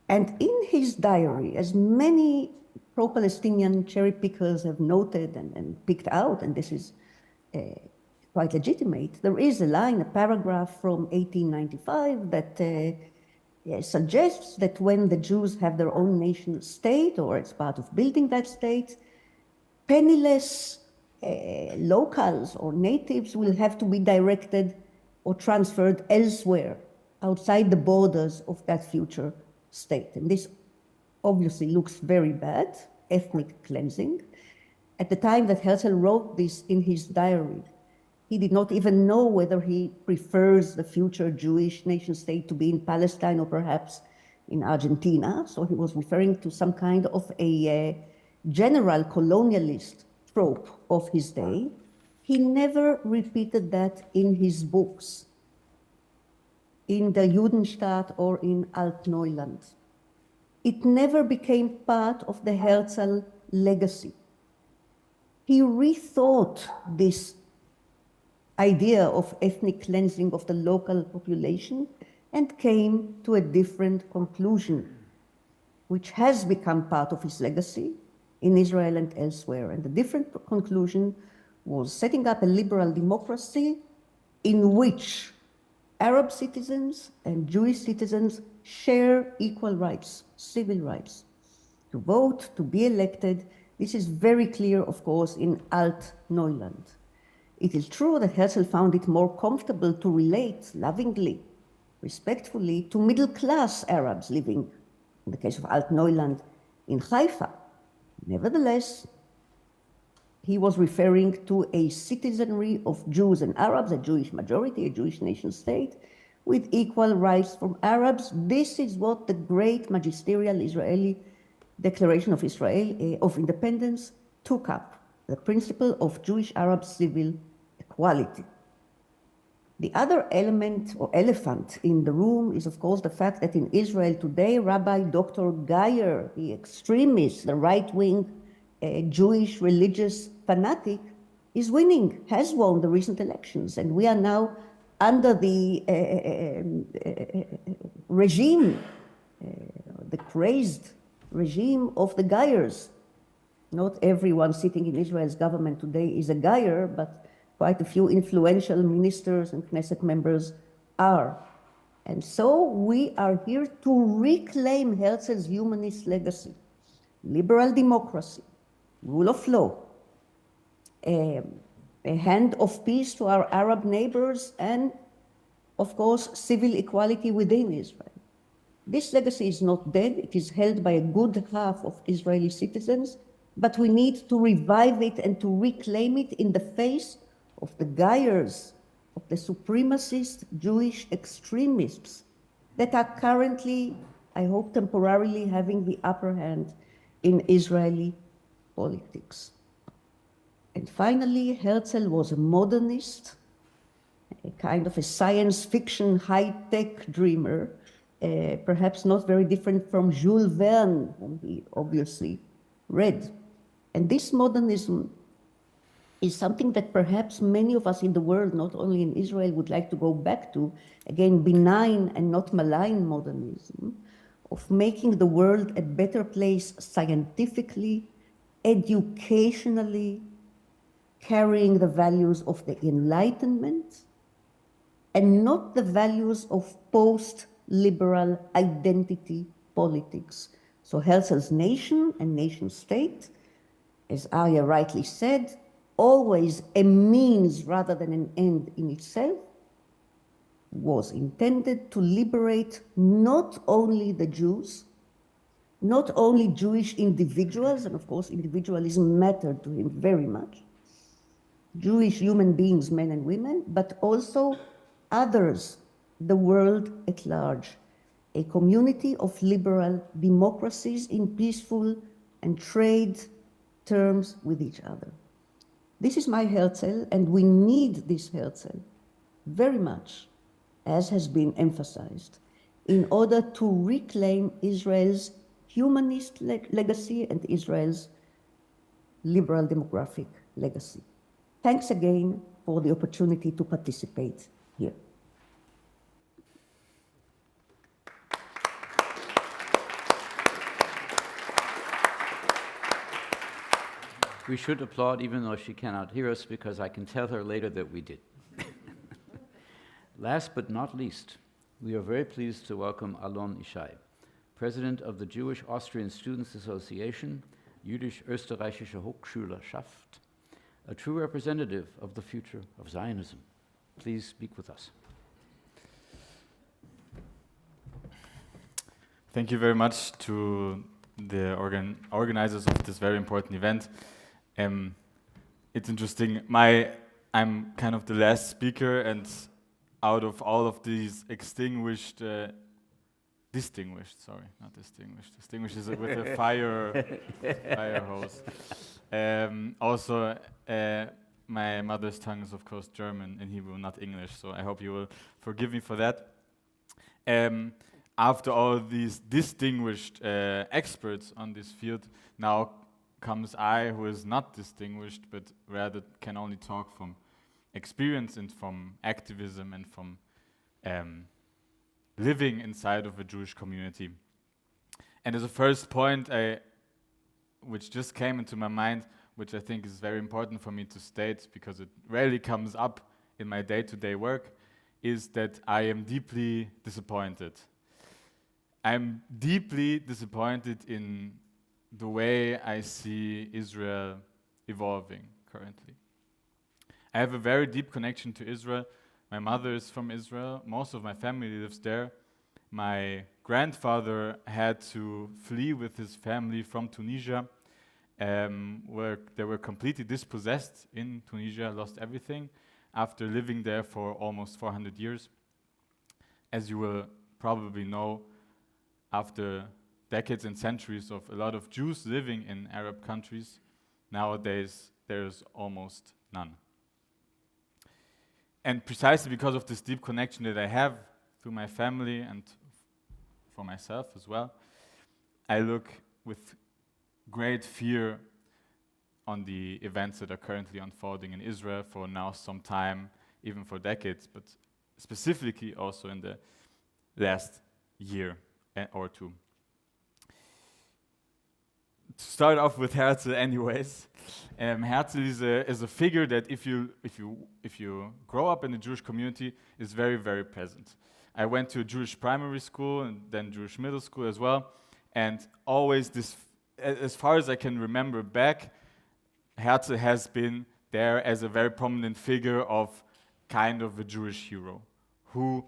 And in his diary, as many pro-Palestinian cherry pickers have noted and picked out, and this is quite legitimate, there is a line, a paragraph from 1895 that suggests that when the Jews have their own nation state, or as part of building that state, penniless locals or natives will have to be directed or transferred elsewhere outside the borders of that future state. And this obviously looks very bad, ethnic cleansing. At the time that Herzl wrote this in his diary, he did not even know whether he prefers the future Jewish nation state to be in Palestine or perhaps in Argentina. So he was referring to some kind of a general colonialist trope of his day, he never repeated that in his books, in the Judenstaat or in Altneuland. It never became part of the Herzl legacy. He rethought this idea of ethnic cleansing of the local population and came to a different conclusion, which has become part of his legacy in Israel and elsewhere. And the different conclusion was setting up a liberal democracy in which Arab citizens and Jewish citizens share equal rights, civil rights, to vote, to be elected. This is very clear, of course, in Alt-Neuland. It is true that Herzl found it more comfortable to relate lovingly, respectfully, to middle-class Arabs living, in the case of Alt-Neuland, in Haifa. Nevertheless, he was referring to a citizenry of Jews and Arabs, a Jewish majority, a Jewish nation state, with equal rights from Arabs. This is what the great magisterial Israeli Declaration of Israel of Independence took up, the principle of Jewish-Arab civil equality. The other element or elephant in the room is, of course, the fact that in Israel today, Rabbi Dr. Geyer, the extremist, the right-wing Jewish religious fanatic, is winning, has won the recent elections. And we are now under the regime, the crazed regime of the Geyers. Not everyone sitting in Israel's government today is a Geyer, but quite a few influential ministers and Knesset members are. And so we are here to reclaim Herzl's humanist legacy, liberal democracy, rule of law, a hand of peace to our Arab neighbors, and, of course, civil equality within Israel. This legacy is not dead. It is held by a good half of Israeli citizens, but we need to revive it and to reclaim it in the face of the Geyers, of the supremacist Jewish extremists that are currently, I hope temporarily, having the upper hand in Israeli politics. And finally, Herzl was a modernist, a kind of a science fiction high-tech dreamer, perhaps not very different from Jules Verne, whom he obviously read. And this modernism is something that perhaps many of us in the world, not only in Israel, would like to go back to, again, benign and not malign modernism, of making the world a better place scientifically, educationally, carrying the values of the Enlightenment, and not the values of post-liberal identity politics. So Herzl's nation and nation state, as Arieh rightly said, always a means rather than an end in itself, was intended to liberate not only the Jews, not only Jewish individuals, and of course individualism mattered to him very much, Jewish human beings, men and women, but also others, the world at large, a community of liberal democracies in peaceful and trade terms with each other. This is my Herzl, and we need this Herzl very much, as has been emphasized, in order to reclaim Israel's humanist legacy and Israel's liberal demographic legacy. Thanks again for the opportunity to participate here. We should applaud even though she cannot hear us, because I can tell her later that we did. Last but not least, we are very pleased to welcome Alon Ishay, President of the Jewish-Austrian Students Association, Jüdisch-Österreichische Hochschülerschaft, a true representative of the future of Zionism. Please speak with us. Thank you very much to the organizers of this very important event. It's interesting, I'm kind of the last speaker, and out of all of these extinguished distinguished, sorry, not distinguished. Distinguished is with a fire hose. Also, my mother's tongue is, of course, German and Hebrew, not English, so I hope you will forgive me for that. After all these distinguished experts on this field, now comes I, who is not distinguished, but rather can only talk from experience and from activism and from living inside of a Jewish community. And as a first point, which just came into my mind, which I think is very important for me to state because it rarely comes up in my day-to-day work, is that I am deeply disappointed. I'm deeply disappointed in the way I see Israel evolving currently. I have a very deep connection to Israel. My mother is from Israel. Most of my family lives there. My grandfather had to flee with his family from Tunisia, where they were completely dispossessed in Tunisia, lost everything, after living there for almost 400 years. As you will probably know, after decades and centuries of a lot of Jews living in Arab countries, nowadays there's almost none. And precisely because of this deep connection that I have to my family and for myself as well, I look with great fear on the events that are currently unfolding in Israel for now some time, even for decades, but specifically also in the last year or two. To start off with Herzl anyways, Herzl is a figure that if you grow up in the Jewish community is very, very present. I went to a Jewish primary school and then Jewish middle school as well, and always this, as far as I can remember back, Herzl has been there as a very prominent figure of kind of a Jewish hero who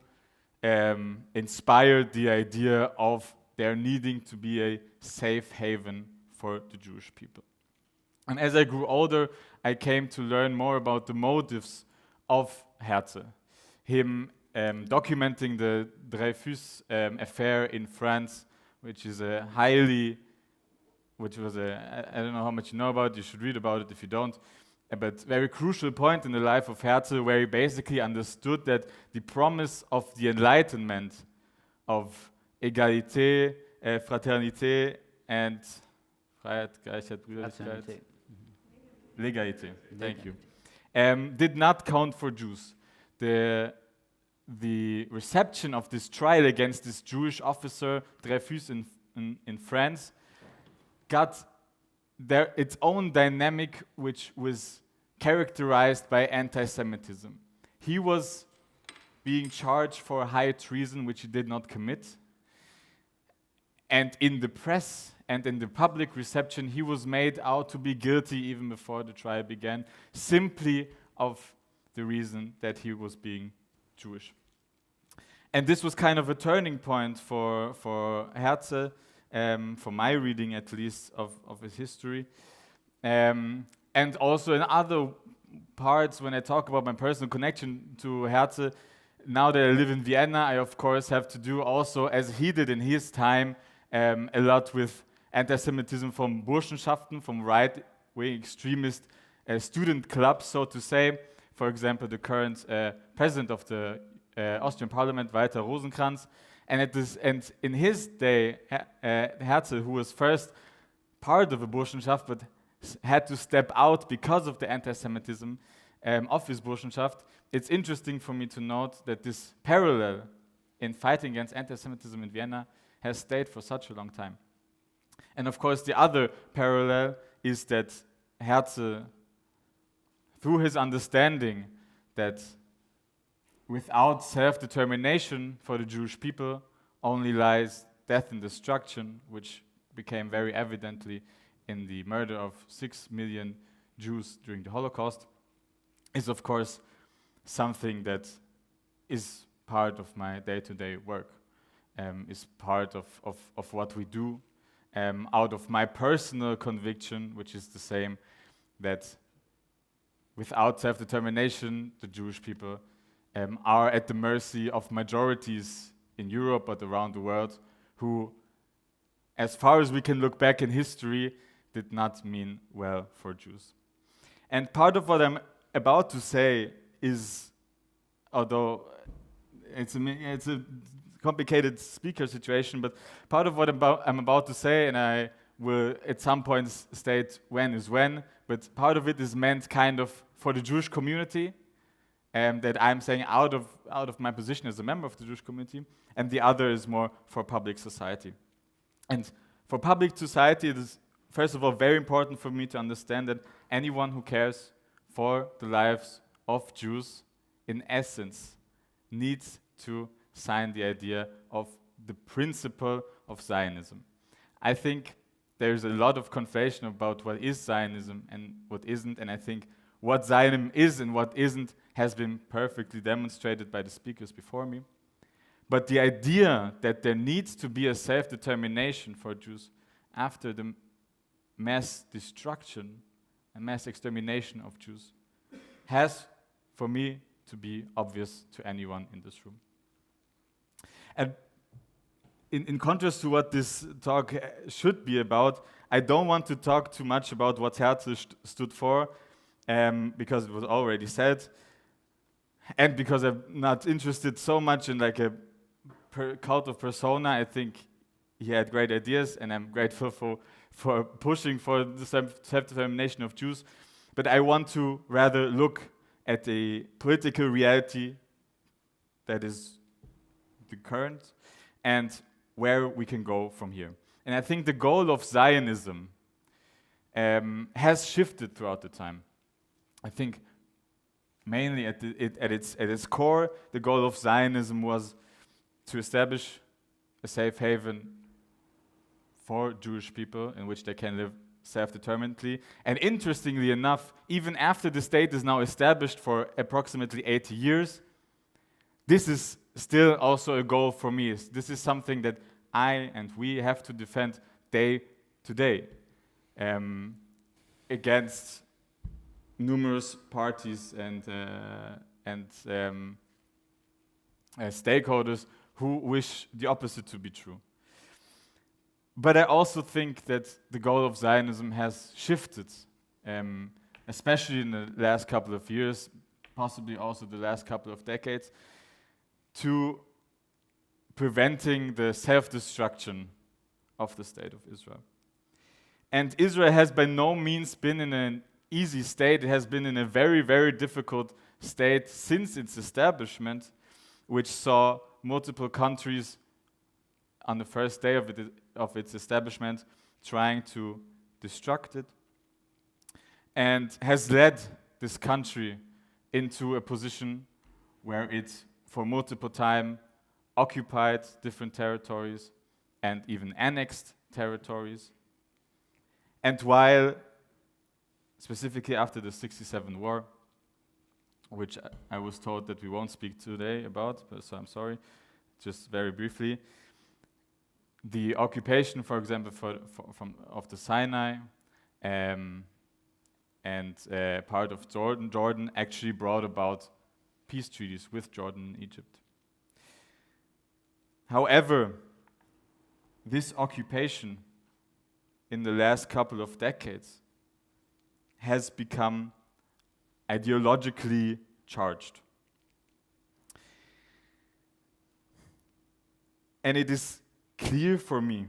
inspired the idea of there needing to be a safe haven for the Jewish people. And as I grew older, I came to learn more about the motives of Herzl. Him documenting the Dreyfus affair in France, which was I don't know how much you know about it, you should read about it if you don't, but very crucial point in the life of Herzl where he basically understood that the promise of the Enlightenment of Egalité, Fraternité and Freiheit, Gleichheit, Brüderlichkeit, Legalité, thank you, did not count for Jews. The reception of this trial against this Jewish officer, Dreyfus in France, got its own dynamic, which was characterized by anti-Semitism. He was being charged for high treason, which he did not commit. And in the press and in the public reception, he was made out to be guilty even before the trial began, simply of the reason that he was being Jewish. And this was kind of a turning point for Herzl, for my reading at least of his history. And also in other parts, when I talk about my personal connection to Herzl, now that I live in Vienna, I of course have to do also, as he did in his time, a lot with anti-Semitism from Burschenschaften, from right-wing extremist student clubs, so to say. For example, the current president of the Austrian Parliament, Walter Rosenkranz. And in his day, Herzl, who was first part of a Burschenschaft, but had to step out because of the anti-Semitism of his Burschenschaft, it's interesting for me to note that this parallel in fighting against anti-Semitism in Vienna has stayed for such a long time. And of course, the other parallel is that Herzl, through his understanding that without self-determination for the Jewish people only lies death and destruction, which became very evidently in the murder of 6 million Jews during the Holocaust, is of course something that is part of my day-to-day work, is part of what we do, out of my personal conviction, which is the same, that without self-determination, the Jewish people are at the mercy of majorities in Europe, but around the world, who, as far as we can look back in history, did not mean well for Jews. And part of what I'm about to say is, although it's a complicated speaker situation, but part of what I'm about to say, and I will at some point state when is when, but part of it is meant kind of for the Jewish community, that I'm saying out of my position as a member of the Jewish community, and the other is more for public society. And for public society, it is first of all very important for me to understand that anyone who cares for the lives of Jews, in essence, needs to sign the idea of the principle of Zionism. I think there's a lot of conflation about what is Zionism and what isn't, and I think what Zionism is and what isn't has been perfectly demonstrated by the speakers before me. But the idea that there needs to be a self-determination for Jews after the mass destruction and mass extermination of Jews has, for me, to be obvious to anyone in this room. And in contrast to what this talk should be about, I don't want to talk too much about what Herzl stood for, because it was already said, and because I'm not interested so much in like a cult of persona. I think he had great ideas, and I'm grateful for pushing for the self-determination of Jews. But I want to rather look at the political reality that is the current, and where we can go from here. And I think the goal of Zionism has shifted throughout the time. I think mainly at its core, the goal of Zionism was to establish a safe haven for Jewish people in which they can live self-determinedly. And interestingly enough, even after the state is now established for approximately 80 years, this is still also a goal for me. This is something that I and we have to defend day to day against numerous parties and stakeholders who wish the opposite to be true. But I also think that the goal of Zionism has shifted, especially in the last couple of years, possibly also the last couple of decades, to preventing the self-destruction of the state of Israel. And Israel has by no means been in an easy state. It has been in a very, very difficult state since its establishment, which saw multiple countries on the first day of its establishment trying to destruct it, and has led this country into a position where it, for multiple time, occupied different territories and even annexed territories. And while, specifically after the 67 war, which I was told that we won't speak today about, so I'm sorry, just very briefly, the occupation, for example, of the Sinai and part of Jordan actually brought about peace treaties with Jordan and Egypt. However, this occupation in the last couple of decades has become ideologically charged. And it is clear for me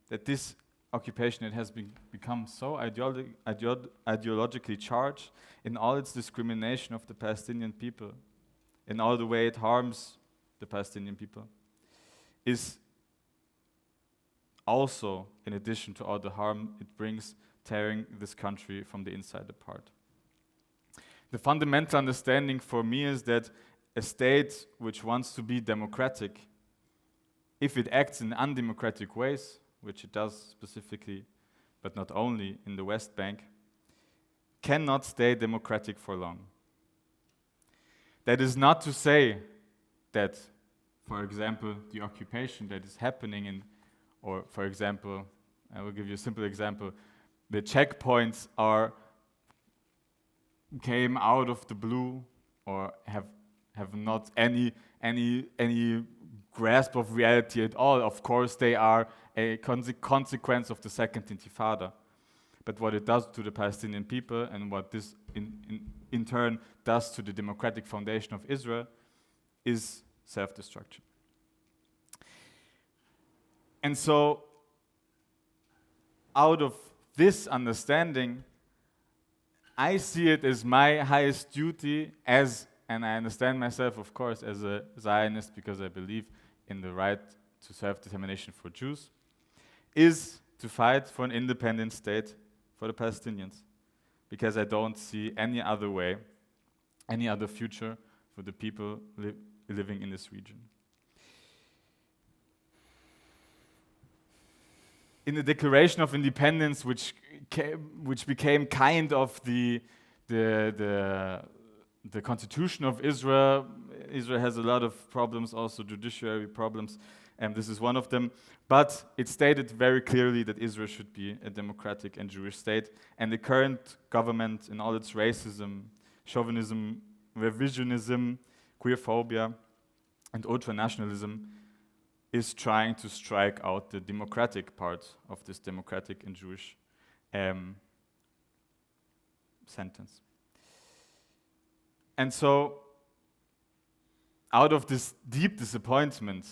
that this occupation, it has become so ideologically charged in all its discrimination of the Palestinian people, in all the way it harms the Palestinian people, is also, in addition to all the harm it brings, tearing this country from the inside apart. The fundamental understanding for me is that a state which wants to be democratic, if it acts in undemocratic ways, which it does specifically, but not only in the West Bank, cannot stay democratic for long. That is not to say that, for example, the occupation that is happening or for example, I will give you a simple example, the checkpoints came out of the blue or have not any grasp of reality at all. Of course, they are a consequence of the Second Intifada. But what it does to the Palestinian people and what this in turn does to the democratic foundation of Israel is self-destruction. And so, out of this understanding, I see it as my highest duty and I understand myself, of course, as a Zionist because I believe in the right to self-determination for Jews, is to fight for an independent state for the Palestinians. Because I don't see any other way, any other future for the people living in this region. In the Declaration of Independence, which became kind of the Constitution of Israel. Israel has a lot of problems, also judiciary problems, and this is one of them. But it stated very clearly that Israel should be a democratic and Jewish state, and the current government, in all its racism, chauvinism, revisionism, queerphobia, and ultranationalism, is trying to strike out the democratic part of this democratic and Jewish sentence. And so, out of this deep disappointment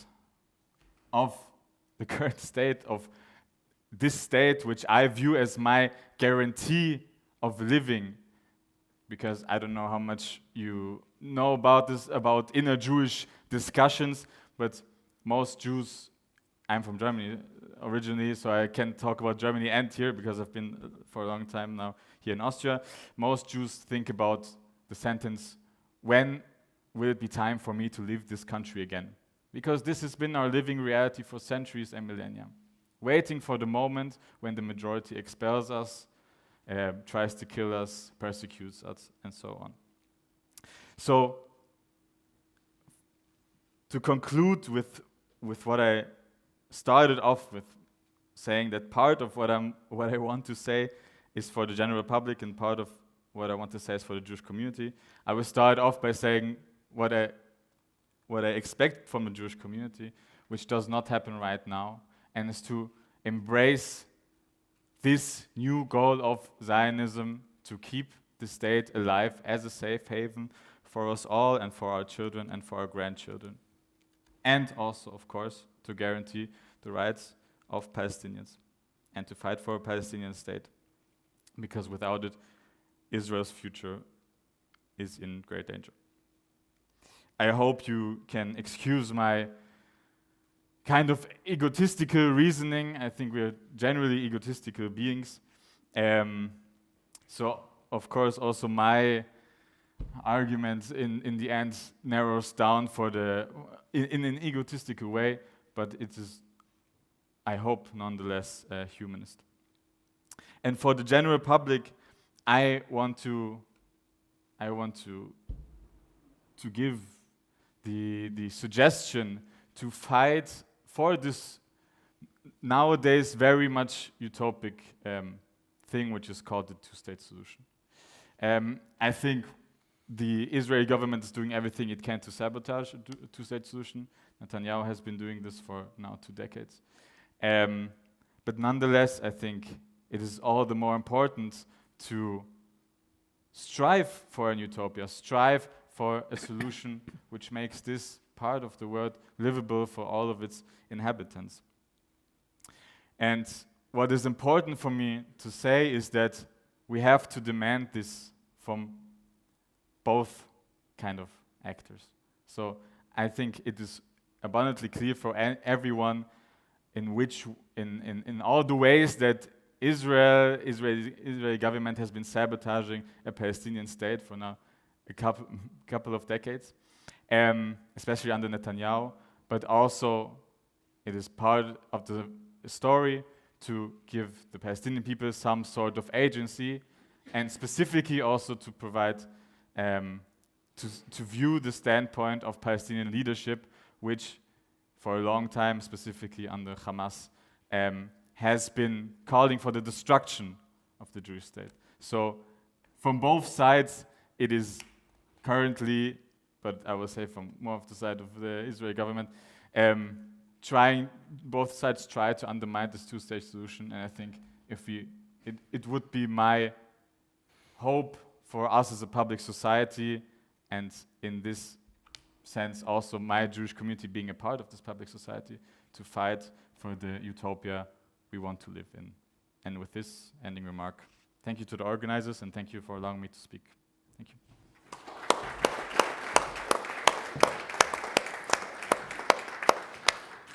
of the current state, of this state, which I view as my guarantee of living, because I don't know how much you know about this, about inner Jewish discussions, but most Jews, I'm from Germany originally, so I can talk about Germany and here, because I've been for a long time now here in Austria. Most Jews think about the sentence, when will it be time for me to leave this country again? Because this has been our living reality for centuries and millennia. Waiting for the moment when the majority expels us, tries to kill us, persecutes us, and so on. So, to conclude with what I started off with, saying that part of what I want to say is for the general public and part of what I want to say is for the Jewish community. I will start off by saying what I expect from the Jewish community, which does not happen right now, and is to embrace this new goal of Zionism to keep the state alive as a safe haven for us all and for our children and for our grandchildren. And also, of course, to guarantee the rights of Palestinians and to fight for a Palestinian state, because without it, Israel's future is in great danger. I hope you can excuse my kind of egotistical reasoning. I think we're generally egotistical beings. So, of course, also my argument in the end narrows down in an egotistical way, but it is, I hope, nonetheless humanist. And for the general public, I want to give the suggestion to fight for this nowadays very much utopic thing, which is called the two-state solution. I think the Israeli government is doing everything it can to sabotage a two-state solution. Netanyahu has been doing this for now 2 decades. But nonetheless, I think it is all the more important to strive for an utopia, strive for a solution which makes this part of the world livable for all of its inhabitants. And what is important for me to say is that we have to demand this from both kind of actors. So I think it is abundantly clear for everyone in all the ways that Israeli government has been sabotaging a Palestinian state for now a couple of decades, especially under Netanyahu, but also it is part of the story to give the Palestinian people some sort of agency, and specifically also to provide, to view the standpoint of Palestinian leadership, which for a long time, specifically under Hamas, has been calling for the destruction of the Jewish state. So from both sides, it is currently, but I will say from more of the side of the Israeli government, Both sides try to undermine this two-state solution, and I think it would be my hope for us as a public society, and in this sense also my Jewish community being a part of this public society, to fight for the utopia we want to live in. And with this ending remark, thank you to the organizers, and thank you for allowing me to speak. Thank you.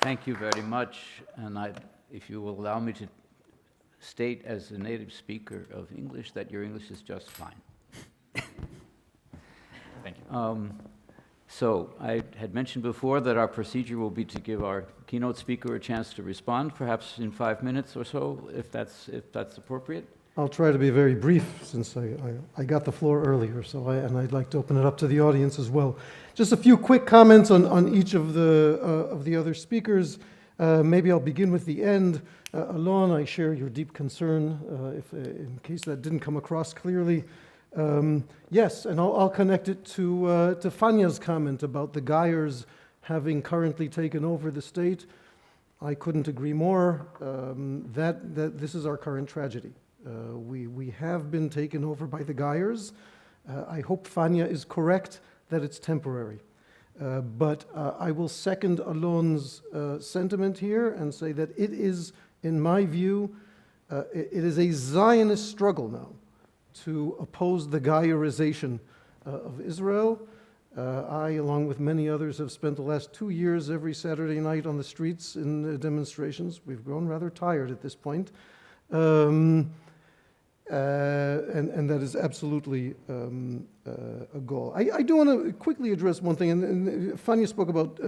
Thank you very much, and if you will allow me to state as a native speaker of English that your English is just fine. Thank you. So I had mentioned before that our procedure will be to give our keynote speaker a chance to respond, perhaps in 5 minutes or so, if that's appropriate. I'll try to be very brief since I got the floor earlier, and I'd like to open it up to the audience as well. Just a few quick comments on each of the other speakers. Maybe I'll begin with the end. Alon, I share your deep concern, in case that didn't come across clearly. Yes, and I'll connect it to Fania's comment about the Geyers having currently taken over the state. I couldn't agree more. That this is our current tragedy. We have been taken over by the Geyers. I hope Fania is correct that it's temporary. But I will second Alon's sentiment here and say that it is, in my view, it is a Zionist struggle now to oppose the Geyerization of Israel. I, along with many others, have spent the last 2 years every Saturday night on the streets in demonstrations. We've grown rather tired at this point. And that is absolutely a goal. I do want to quickly address one thing, and Fania spoke about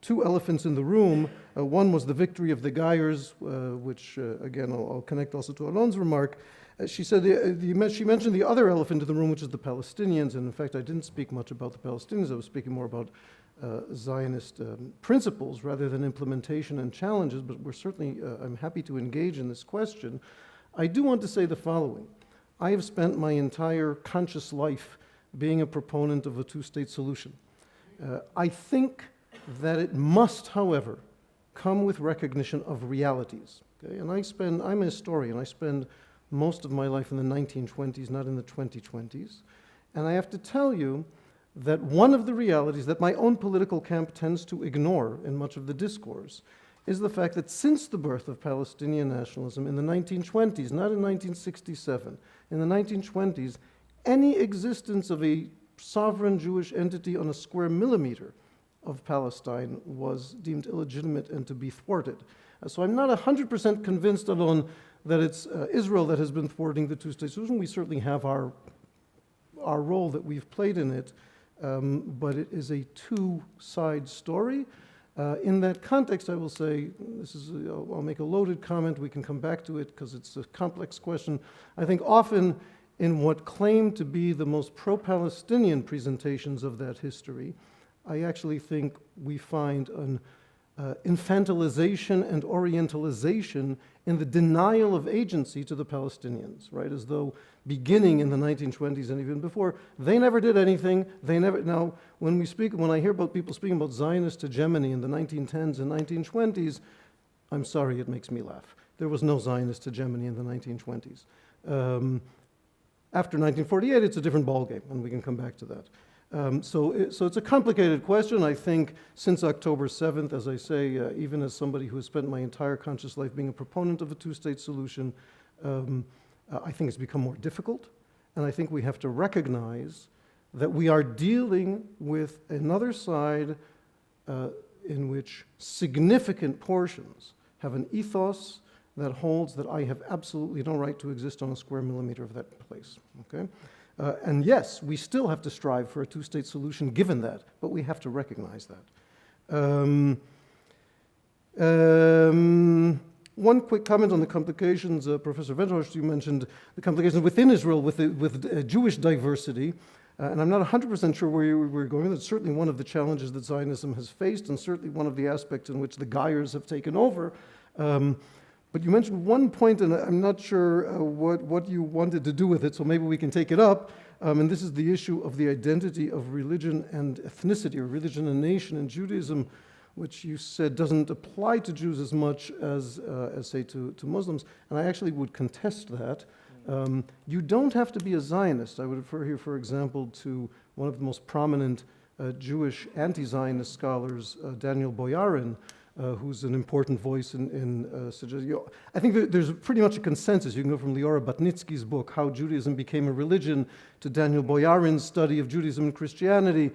two elephants in the room. One was the victory of the Geyers, which, again, I'll connect also to Alon's remark. She said she mentioned the other elephant in the room, which is the Palestinians, and in fact I didn't speak much about the Palestinians. I was speaking more about Zionist principles rather than implementation and challenges, but we're certainly, I'm happy to engage in this question. I do want to say the following. I have spent my entire conscious life being a proponent of a two-state solution. I think that it must, however, come with recognition of realities. Okay? And I'm a historian. I spend most of my life in the 1920s, not in the 2020s. And I have to tell you that one of the realities that my own political camp tends to ignore in much of the discourse is the fact that since the birth of Palestinian nationalism in the 1920s, not in 1967, in the 1920s, any existence of a sovereign Jewish entity on a square millimeter of Palestine was deemed illegitimate and to be thwarted. So I'm not 100% convinced, Alon, that it's Israel that has been thwarting the two-state solution. We certainly have our role that we've played in it, but it is a two-side story. In that context, I will say, I'll make a loaded comment, we can come back to it because it's a complex question. I think often in what claim to be the most pro-Palestinian presentations of that history, I actually think we find an infantilization and orientalization in the denial of agency to the Palestinians, right? As though beginning in the 1920s and even before, they never did anything. Now, when I hear about people speaking about Zionist hegemony in the 1910s and 1920s, I'm sorry, it makes me laugh. There was no Zionist hegemony in the 1920s. After 1948, it's a different ballgame, and we can come back to that. So it's a complicated question. I think since October 7th, as I say, even as somebody who has spent my entire conscious life being a proponent of a two-state solution, I think it's become more difficult. And I think we have to recognize that we are dealing with another side in which significant portions have an ethos that holds that I have absolutely no right to exist on a square millimeter of that place. Okay? And yes, we still have to strive for a two-state solution given that, but we have to recognize that. One quick comment on the complications. Professor Wendehorst, you mentioned the complications within Israel with Jewish diversity. And I'm not 100% sure where we're going. That's certainly one of the challenges that Zionism has faced, and certainly one of the aspects in which the Geyers have taken over. But you mentioned one point, and I'm not sure what you wanted to do with it, so maybe we can take it up. And this is the issue of the identity of religion and ethnicity, or religion and nation in Judaism. which you said doesn't apply to Jews as much as say, to Muslims. And I actually would contest that. You don't have to be a Zionist. I would refer here, for example, to one of the most prominent Jewish anti-Zionist scholars, Daniel Boyarin, who's an important voice in I think there's pretty much a consensus. You can go from Liora Batnitsky's book, How Judaism Became a Religion, to Daniel Boyarin's study of Judaism and Christianity.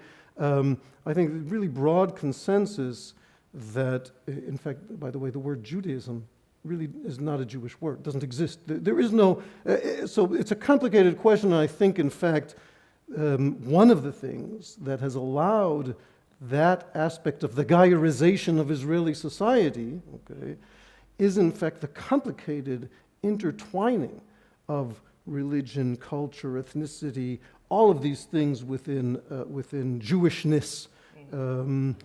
I think really broad consensus that, in fact, by the way, the word Judaism really is not a Jewish word. It doesn't exist. There is no, so it's a complicated question, and I think, in fact, one of the things that has allowed that aspect of the Gairization of Israeli society, okay, is in fact the complicated intertwining of religion, culture, ethnicity, all of these things within Jewishness. And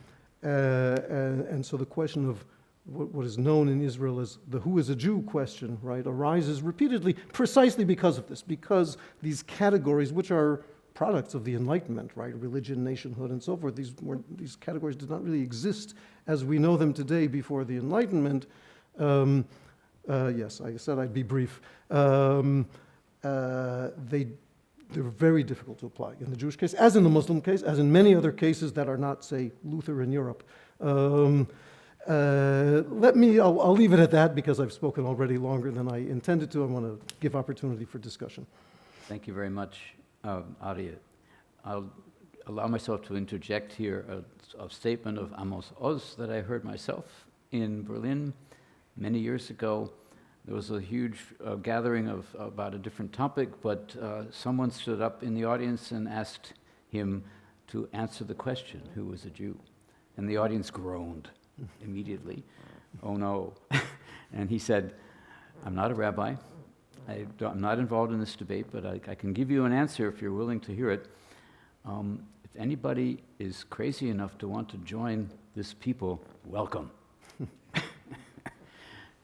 so the question of what is known in Israel as the who is a Jew question, right, arises repeatedly precisely because of this, because these categories, which are products of the Enlightenment, right, religion, nationhood, and so forth, these categories did not really exist as we know them today before the Enlightenment. Yes, I said I'd be brief. They're very difficult to apply in the Jewish case, as in the Muslim case, as in many other cases that are not, say, Luther in Europe. I'll leave it at that because I've spoken already longer than I intended to. I want to give opportunity for discussion. Thank you very much, Arieh. I'll allow myself to interject here a statement of Amos Oz that I heard myself in Berlin many years ago. There was a huge gathering about a different topic, but someone stood up in the audience and asked him to answer the question, who was a Jew? And the audience groaned immediately. Oh no. And he said, I'm not a rabbi. I'm not involved in this debate, but I can give you an answer if you're willing to hear it. If anybody is crazy enough to want to join this people, welcome.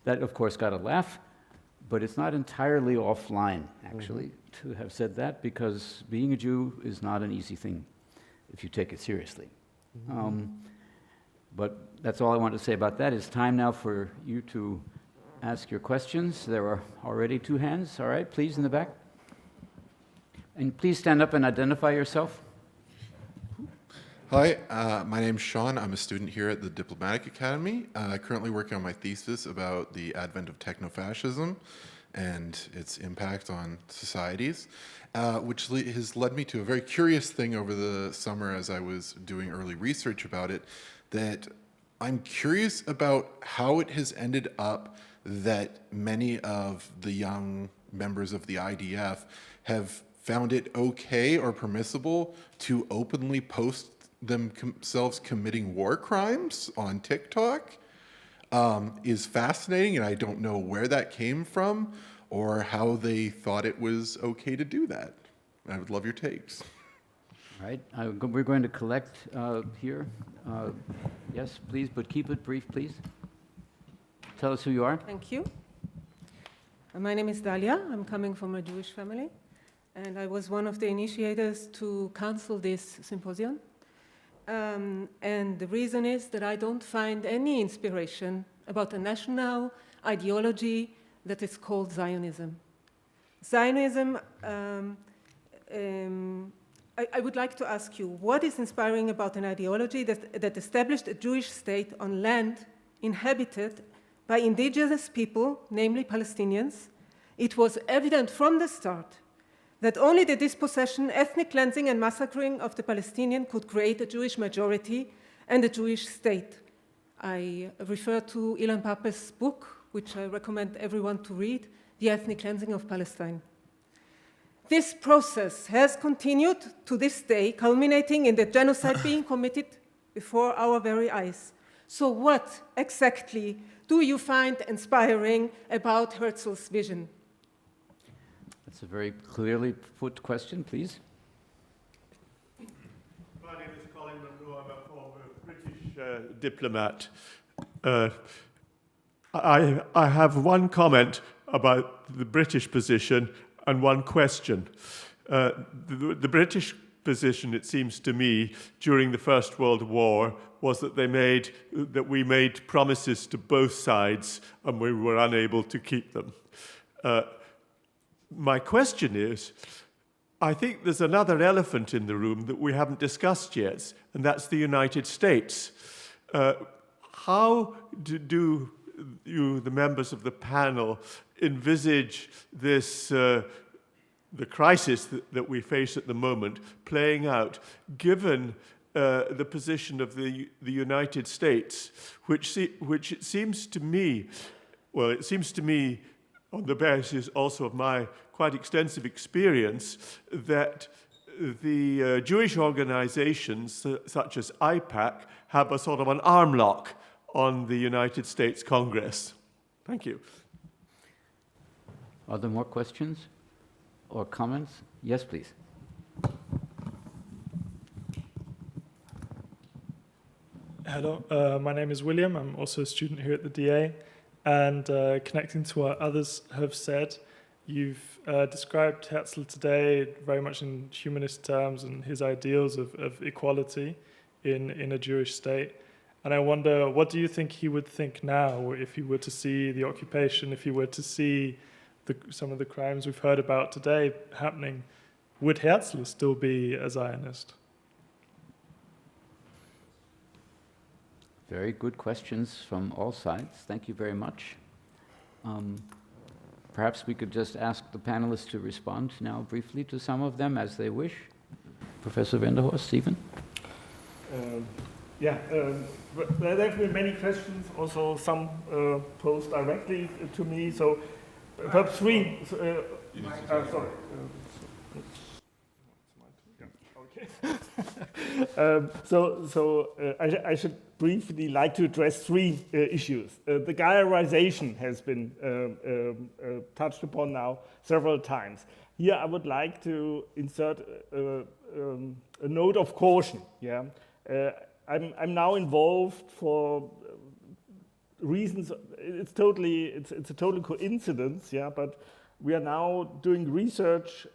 That, of course, got a laugh, but it's not entirely offline, actually, to have said that, because being a Jew is not an easy thing if you take it seriously. But that's all I want to say about that. It's time now for you to ask your questions. There are already 2 hands. All right, please, in the back. And please stand up and identify yourself. Hi, my name's Sean. I'm a student here at the Diplomatic Academy, currently working on my thesis about the advent of techno-fascism and its impact on societies, which has led me to a very curious thing over the summer as I was doing early research about it, that I'm curious about how it has ended up that many of the young members of the IDF have found it okay or permissible to openly post themselves committing war crimes on TikTok is fascinating, and I don't know where that came from or how they thought it was okay to do that. I would love your takes. All right, we're going to collect here. Yes, please, but keep it brief, please. Tell us who you are. Thank you. My name is Dalia. I'm coming from a Jewish family, and I was one of the initiators to cancel this symposium. And the reason is that I don't find any inspiration about a national ideology that is called Zionism. Zionism, I would like to ask you, what is inspiring about an ideology that established a Jewish state on land inhabited by indigenous people, namely Palestinians? It was evident from the start that only the dispossession, ethnic cleansing, and massacring of the Palestinians could create a Jewish majority and a Jewish state. I refer to Ilan Pappes' book, which I recommend everyone to read, The Ethnic Cleansing of Palestine. This process has continued to this day, culminating in the genocide being committed before our very eyes. So what exactly do you find inspiring about Herzl's vision? That's a very clearly put question, please. My name is Colin Monroe. I'm a former British diplomat. I have one comment about the British position and one question. The British position, it seems to me, during the First World War was that we made promises to both sides and we were unable to keep them. My question is, I think there's another elephant in the room that we haven't discussed yet, and that's the United States. How do you, the members of the panel, envisage this the crisis that we face at the moment playing out, given the position of the United States, which it seems to me, well, it seems to me, on the basis also of my quite extensive experience, that the Jewish organizations such as IPAC have a sort of an arm lock on the United States Congress. Thank you. Are there more questions or comments? Yes, please. Hello, my name is William. I'm also a student here at the DA. And connecting to what others have said, you've described Herzl today very much in humanist terms and his ideals of equality in a Jewish state. And I wonder, what do you think he would think now if he were to see the occupation, if he were to see some of the crimes we've heard about today happening? Would Herzl still be a Zionist? Very good questions from all sides. Thank you very much. Perhaps we could just ask the panelists to respond now briefly to some of them as they wish. Professor Wendehorst, Stephan? There have been many questions, also some posed directly to me, so perhaps three. Sorry. I should briefly like to address three issues. The Gaiarization has been touched upon now several times. Here I would like to insert a note of caution. Yeah, I'm now involved for reasons. It's a total coincidence. Yeah, but we are now doing research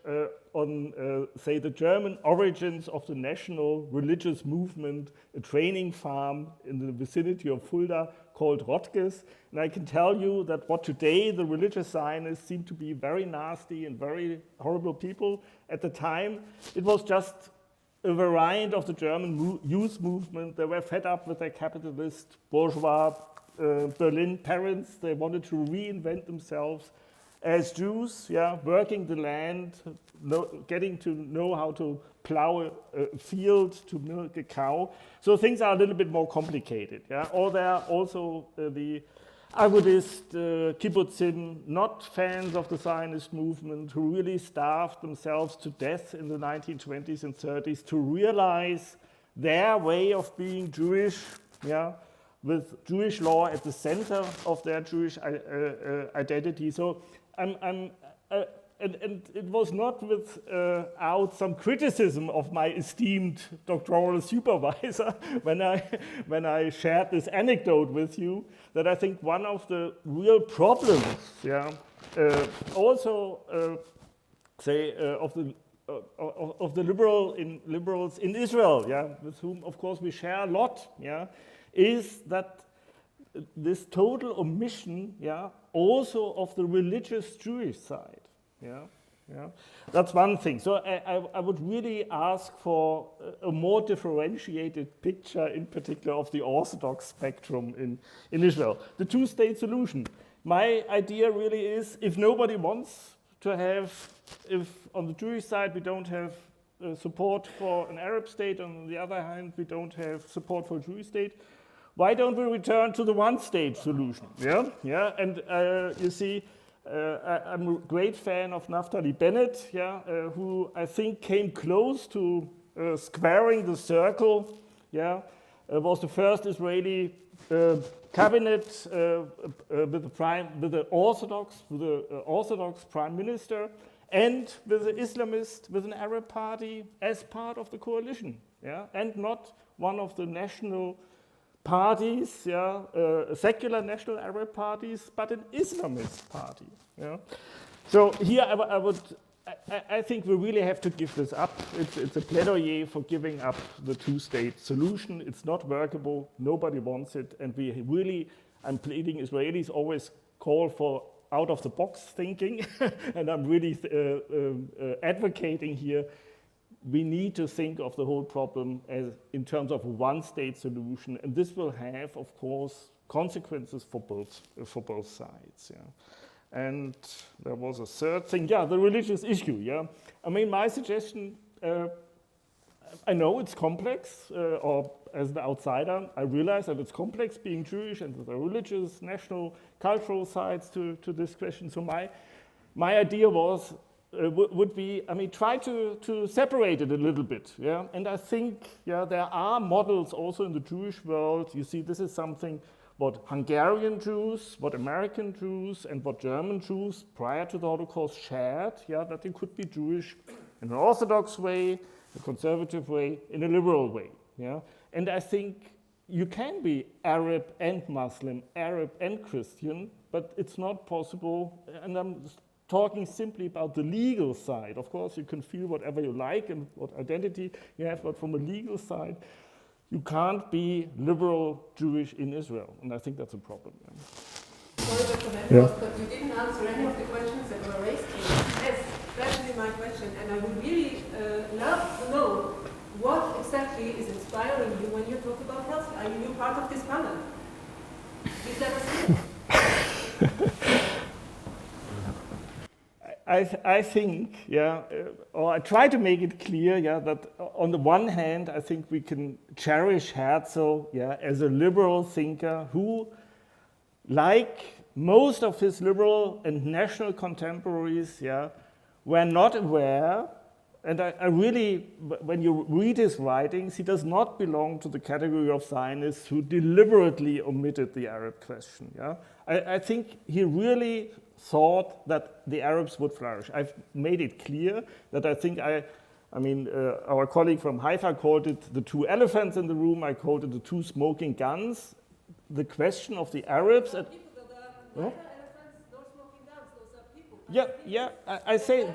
on, say, the German origins of the national religious movement, a training farm in the vicinity of Fulda called Rotges. And I can tell you that what today the religious Zionists seem to be very nasty and very horrible people, at the time it was just a variant of the German youth movement. They were fed up with their capitalist, bourgeois, Berlin parents. They wanted to reinvent themselves as Jews, yeah, working the land, getting to know how to plow a field, to milk a cow. So things are a little bit more complicated. Yeah? Or there are also the Agudist kibbutzim, not fans of the Zionist movement, who really starved themselves to death in the 1920s and 30s to realize their way of being Jewish, yeah, with Jewish law at the center of their Jewish identity. So and it was not without some criticism of my esteemed doctoral supervisor when I shared this anecdote with you, that I think one of the real problems, yeah, also of the liberals in Israel, yeah, with whom of course we share a lot, yeah, is that this total omission, yeah, also of the religious Jewish side, yeah. That's one thing. So I would really ask for a more differentiated picture, in particular of the Orthodox spectrum in Israel. The two-state solution. My idea really is, if nobody wants to have, if on the Jewish side we don't have support for an Arab state, on the other hand we don't have support for a Jewish state, why don't we return to the one-state solution? Yeah. And you see, I'm a great fan of Naftali Bennett, yeah, who I think came close to squaring the circle. Yeah, was the first Israeli cabinet with the Orthodox prime minister, and with the Islamist, with an Arab party as part of the coalition. Yeah, and not one of the national parties, yeah, secular national Arab parties, but an Islamist party. Yeah. So here I think we really have to give this up. It's a plaidoyer for giving up the two-state solution. It's not workable. Nobody wants it. And we really, I'm pleading, Israelis always call for out-of-the-box thinking. And I'm really advocating here. We need to think of the whole problem as in terms of a one-state solution. And this will have, of course, consequences for both sides. Yeah. And there was a third thing, yeah, the religious issue, yeah. I mean, my suggestion, I know it's complex, or as an outsider, I realize that it's complex being Jewish and the religious, national, cultural sides to this question. So my idea was, would be, I mean, try to separate it a little bit, yeah. And I think, yeah, there are models also in the Jewish world. You see, this is something what Hungarian Jews, what American Jews, and what German Jews prior to the Holocaust shared, yeah, that they could be Jewish in an Orthodox way, a conservative way, in a liberal way, yeah. And I think you can be Arab and Muslim, Arab and Christian, but it's not possible, and I'm talking simply about the legal side. Of course, you can feel whatever you like and what identity you have, but from a legal side, you can't be liberal Jewish in Israel, and I think that's a problem. Yeah. Sorry, Dr. Wendehorst, but you didn't answer any of the questions that were raised here. Yes, that's really my question, and I would really love to know what exactly is inspiring you when you talk about Herzl. Are you part of this panel? Is that a secret? I think, yeah, or I try to make it clear, yeah, that on the one hand, I think we can cherish Herzl, yeah, as a liberal thinker who, like most of his liberal and national contemporaries, yeah, were not aware, and I really, when you read his writings, he does not belong to the category of Zionists who deliberately omitted the Arab question, yeah. I think he really thought that the Arabs would flourish. I've made it clear that I think our colleague from Haifa called it the two elephants in the room. I called it the two smoking guns. The question of the Arabs. People that are elephants, no smoking guns. Those are people. Yeah. I say.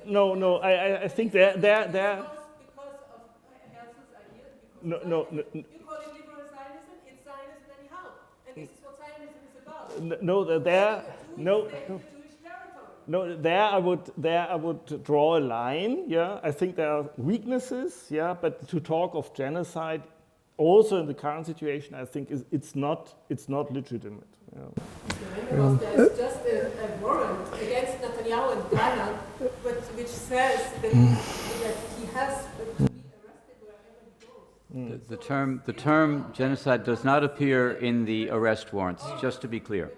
No. I think they're. Because of Herzl's idea. No. You call it liberal Zionism. It's Zionism anyhow, and this is what Zionism is about. There I would draw a line. Yeah, I think there are weaknesses. Yeah, but to talk of genocide, also in the current situation, I think it's not legitimate. Yeah. There's just a warrant against Netanyahu and Ghana, which says that he has to be arrested wherever he goes. The term genocide does not appear in the arrest warrants, just to be clear.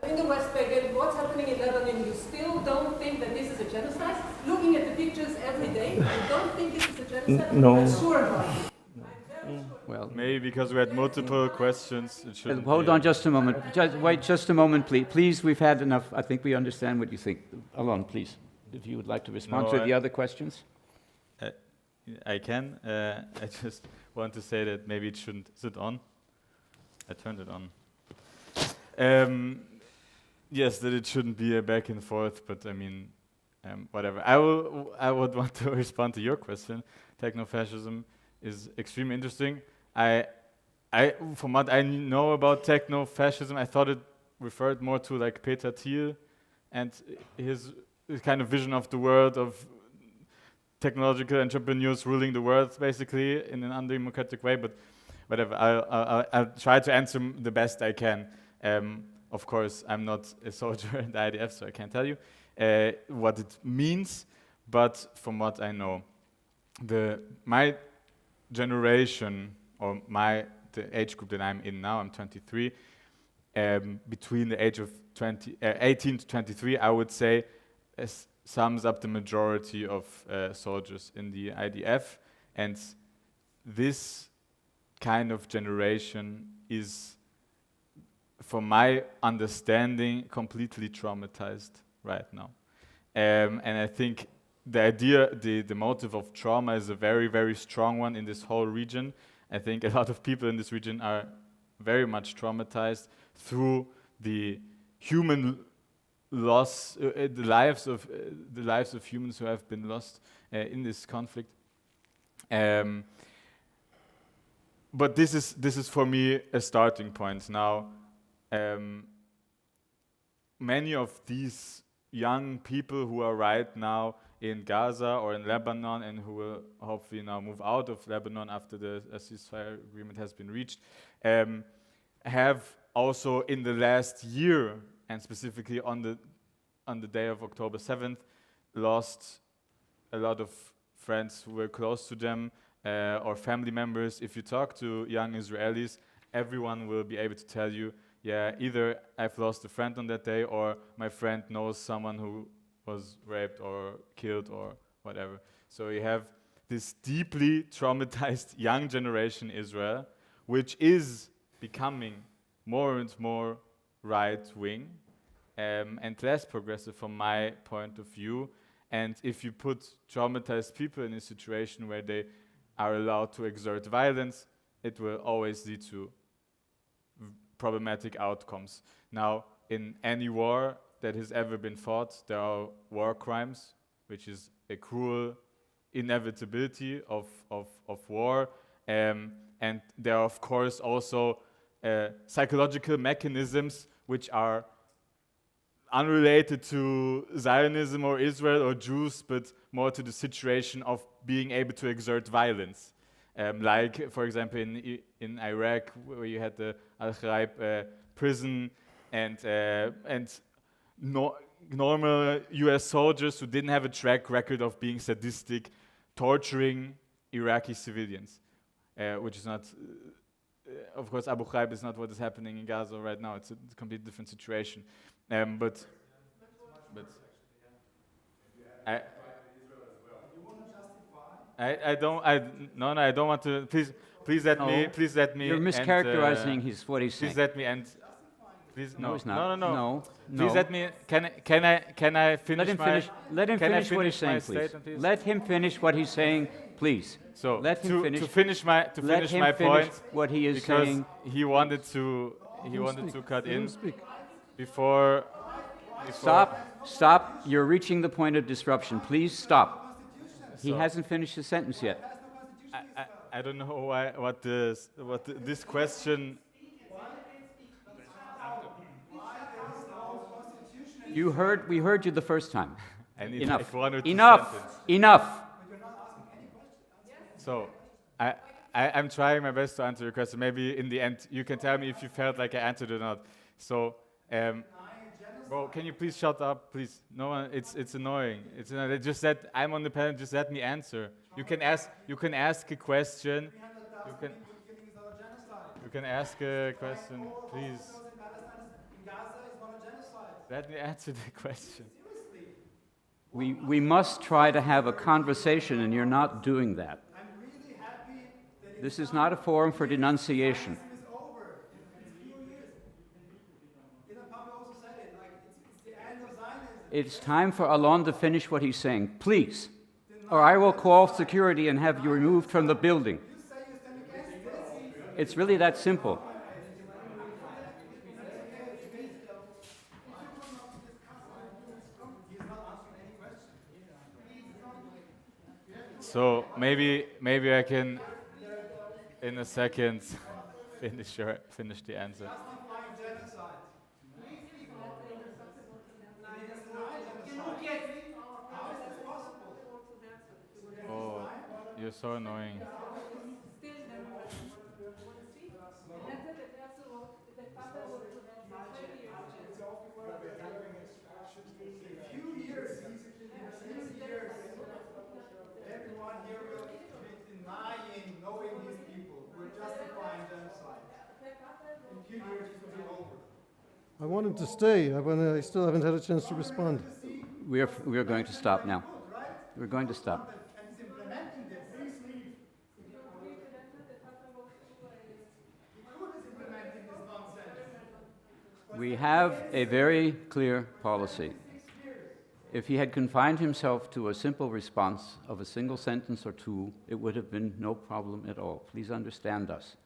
In the West Bank, and what's happening in Lebanon, you still don't think that this is a genocide? Looking at the pictures every day, you don't think this is a genocide? No. I'm sure about it. Well, maybe because we had multiple questions. It shouldn't hold be on just a moment. Wait just a moment, please. Please, we've had enough. I think we understand what you think. Alon, please, if you would like to respond to the other questions. I can. I just want to say that maybe it shouldn't. Is it on? I turned it on. Yes, that it shouldn't be a back and forth, but I mean, whatever. I would want to respond to your question. Techno-fascism is extremely interesting. From what I know about techno-fascism, I thought it referred more to like Peter Thiel and his kind of vision of the world of technological entrepreneurs ruling the world, basically, in an undemocratic way. But whatever, I'll try to answer the best I can. Of course, I'm not a soldier in the IDF, so I can't tell you what it means. But from what I know, my generation, or the age group that I'm in now, I'm 23, between the age of 18 to 23, I would say sums up the majority of soldiers in the IDF. And this kind of generation is, from my understanding, completely traumatized right now. And I think the idea, the motive of trauma is a very, very strong one in this whole region. I think a lot of people in this region are very much traumatized through the human loss, the lives of humans who have been lost in this conflict. But this is for me a starting point. Now, many of these young people who are right now in Gaza or in Lebanon and who will hopefully now move out of Lebanon after the ceasefire agreement has been reached, have also in the last year, and specifically on the day of October 7th, lost a lot of friends who were close to them or family members. If you talk to young Israelis, everyone will be able to tell you, yeah, either I've lost a friend on that day or my friend knows someone who was raped or killed or whatever. So you have this deeply traumatized young generation Israel, which is becoming more and more right-wing and less progressive from my point of view. And if you put traumatized people in a situation where they are allowed to exert violence, it will always lead to problematic outcomes. Now, in any war that has ever been fought, there are war crimes, which is a cruel inevitability of war. And there are, of course, also psychological mechanisms which are unrelated to Zionism or Israel or Jews, but more to the situation of being able to exert violence. Like, for example, in Iraq, where you had the Al-Ghraib prison and normal US soldiers who didn't have a track record of being sadistic, torturing Iraqi civilians, which is not, of course, Abu Ghraib is not what is happening in Gaza right now. It's a completely different situation. But I don't want to. Please let me. You're mischaracterizing what he's saying. Please let me end. Please no, he's not. No. Please let me. Can I finish? Let him finish what he's saying, please. Let him finish what he's saying, please. So let him finish. To finish my point. What he is because saying. He wanted to cut in before. Stop. You're reaching the point of disruption. Please stop. He hasn't finished his sentence yet. I don't know what this question. We heard you the first time. Enough. Enough. So, I'm trying my best to answer your question. Maybe in the end you can tell me if you felt like I answered or not. So, bro, can you please shut up, please? No one. It's annoying. They just said I'm on the panel. Just let me answer. You can ask a question. You can ask a question, please. Let me answer the question. We must try to have a conversation, and you're not doing that. This is not a forum for denunciation. It's time for Alon to finish what he's saying, please, or I will call security and have you removed from the building. It's really that simple. So maybe I can, in a second, finish the answer. Oh, you're so annoying. I want him to stay. I still haven't had a chance to respond. We are going to stop now. We're going to stop. We have a very clear policy. If he had confined himself to a simple response of a single sentence or two, it would have been no problem at all. Please understand us.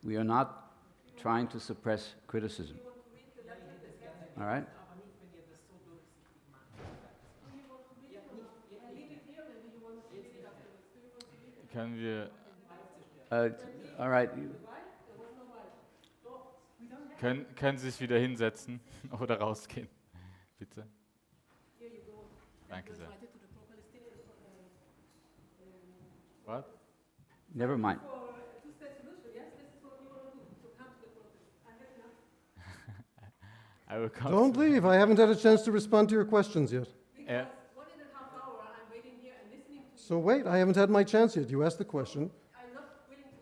We are not trying to suppress criticism. All right? Können wir, All right. können Sie sich wieder hinsetzen oder rausgehen, bitte? Danke sehr. What? Never mind. I will come. Don't leave. I haven't had a chance to respond to your questions yet. Yeah. So wait, I haven't had my chance yet. You asked the question.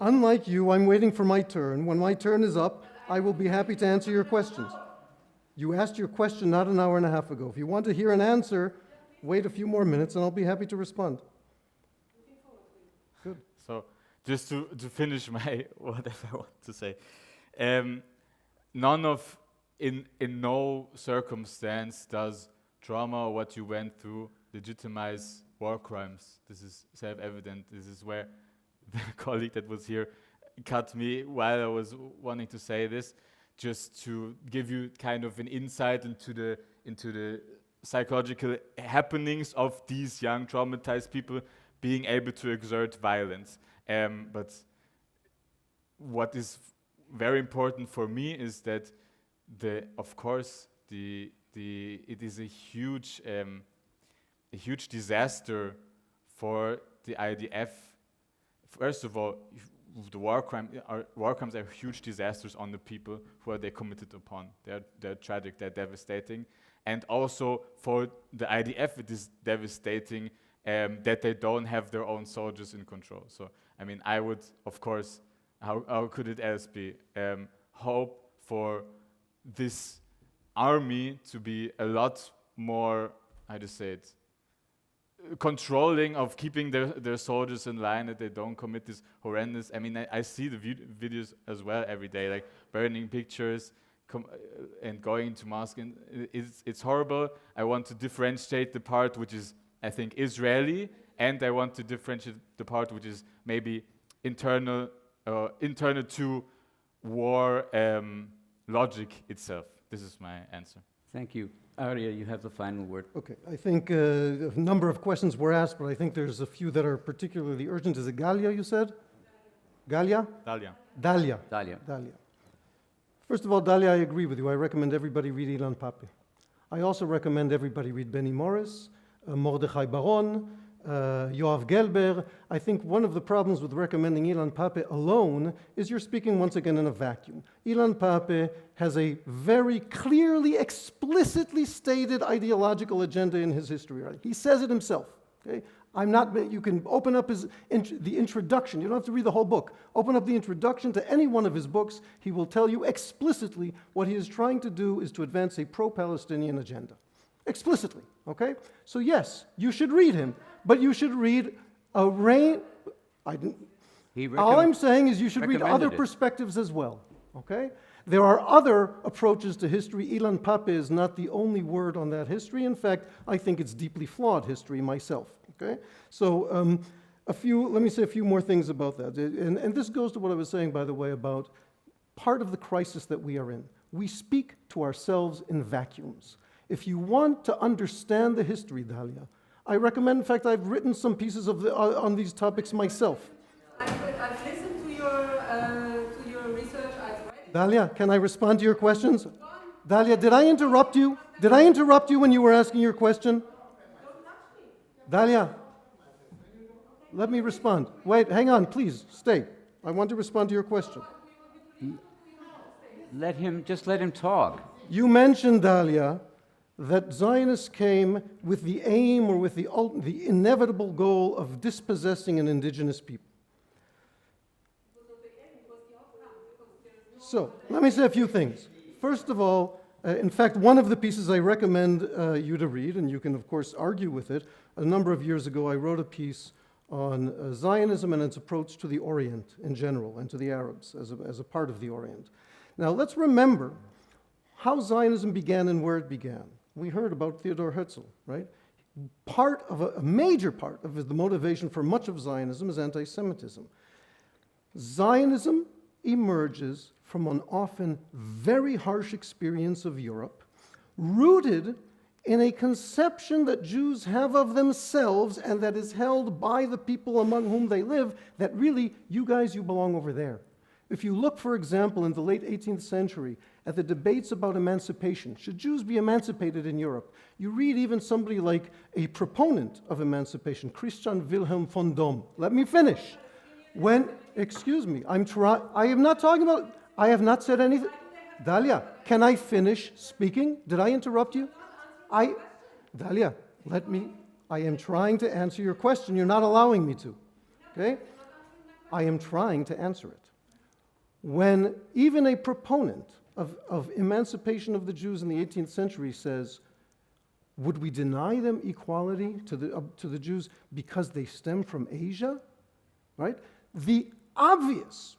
Unlike you, I'm waiting for my turn. When my turn is up, I will be happy to answer your questions. You asked your question not an hour and a half ago. If you want to hear an answer, wait a few more minutes and I'll be happy to respond. Good. So, just to finish my whatever I want to say, in no circumstance does trauma or what you went through legitimize war crimes. This is self-evident. This is where the colleague that was here cut me while I was wanting to say this, just to give you kind of an insight into the psychological happenings of these young traumatized people being able to exert violence. But what is very important for me is that of course it is a huge disaster for the IDF. First of all, the war crimes are huge disasters on the people who are they committed upon. They're tragic, they're devastating. And also for the IDF, it is devastating that they don't have their own soldiers in control. So, I mean, I would, of course, how could it else be, hope for this army to be a lot more, how to say it, controlling of keeping their soldiers in line, that they don't commit this horrendous. I mean, I see the videos as well every day, like burning pictures and going to mosque. And it's horrible. I want to differentiate the part which is, I think, Israeli, and I want to differentiate the part which is maybe internal to war logic itself. This is my answer. Thank you. Arieh, you have the final word. Okay, I think a number of questions were asked, but I think there's a few that are particularly urgent. Is it Galia, you said? Galia? Dalia. Dalia. Dalia. Dalia. First of all, Dalia, I agree with you. I recommend everybody read Ilan Pappé. I also recommend everybody read Benny Morris, Mordechai Baron, Yoav Gelber. I think one of the problems with recommending Ilan Pappé alone is you're speaking once again in a vacuum. Ilan Pappé has a very clearly, explicitly stated ideological agenda in his history. Right? He says it himself. Okay? You can open up the introduction. You don't have to read the whole book. Open up the introduction to any one of his books. He will tell you explicitly what he is trying to do is to advance a pro-Palestinian agenda. Explicitly, okay? So yes, you should read him, but you should read a range. All I'm saying is you should read other perspectives as well, okay? There are other approaches to history. Ilan Pappé is not the only word on that history. In fact, I think it's deeply flawed history myself, okay? So let me say a few more things about that. And this goes to what I was saying, by the way, about part of the crisis that we are in. We speak to ourselves in vacuums. If you want to understand the history, Dalia, I recommend, in fact, I've written some pieces on these topics myself. I've listened to your research. I've read it. Dalia, can I respond to your questions? Dalia, did I interrupt you? Did I interrupt you when you were asking your question? Dalia, let me respond. Wait, hang on, please, stay. I want to respond to your question. Let him talk. You mentioned, Dalia, that Zionists came with the aim or with the inevitable goal of dispossessing an indigenous people. So, let me say a few things. First of all, in fact, one of the pieces I recommend you to read, and you can, of course, argue with it, a number of years ago I wrote a piece on Zionism and its approach to the Orient in general and to the Arabs as a part of the Orient. Now, let's remember how Zionism began and where it began. We heard about Theodor Herzl, right? A major part of the motivation for much of Zionism is anti-Semitism. Zionism emerges from an often very harsh experience of Europe, rooted in a conception that Jews have of themselves and that is held by the people among whom they live, that really, you guys, you belong over there. If you look, for example, in the late 18th century at the debates about emancipation, should Jews be emancipated in Europe? You read even somebody like a proponent of emancipation, Christian Wilhelm von Dohm. Let me finish. Excuse me, I am not talking about, I have not said anything. Dalia, can I finish speaking? Did I interrupt you? Dalia, I am trying to answer your question. You're not allowing me to, okay? I am trying to answer it. When even a proponent of emancipation of the Jews in the 18th century says, would we deny them equality to the Jews because they stem from Asia, right? The obvious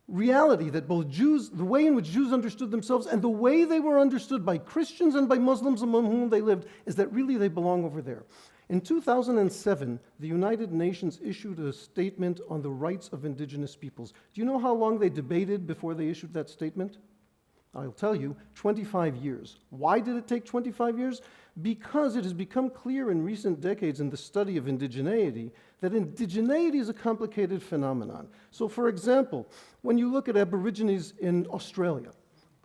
reality that both Jews, the way in which Jews understood themselves and the way they were understood by Christians and by Muslims among whom they lived is that really they belong over there. In 2007, the United Nations issued a statement on the rights of indigenous peoples. Do you know how long they debated before they issued that statement? I'll tell you, 25 years. Why did it take 25 years? Because it has become clear in recent decades in the study of indigeneity that indigeneity is a complicated phenomenon. So for example, when you look at Aborigines in Australia,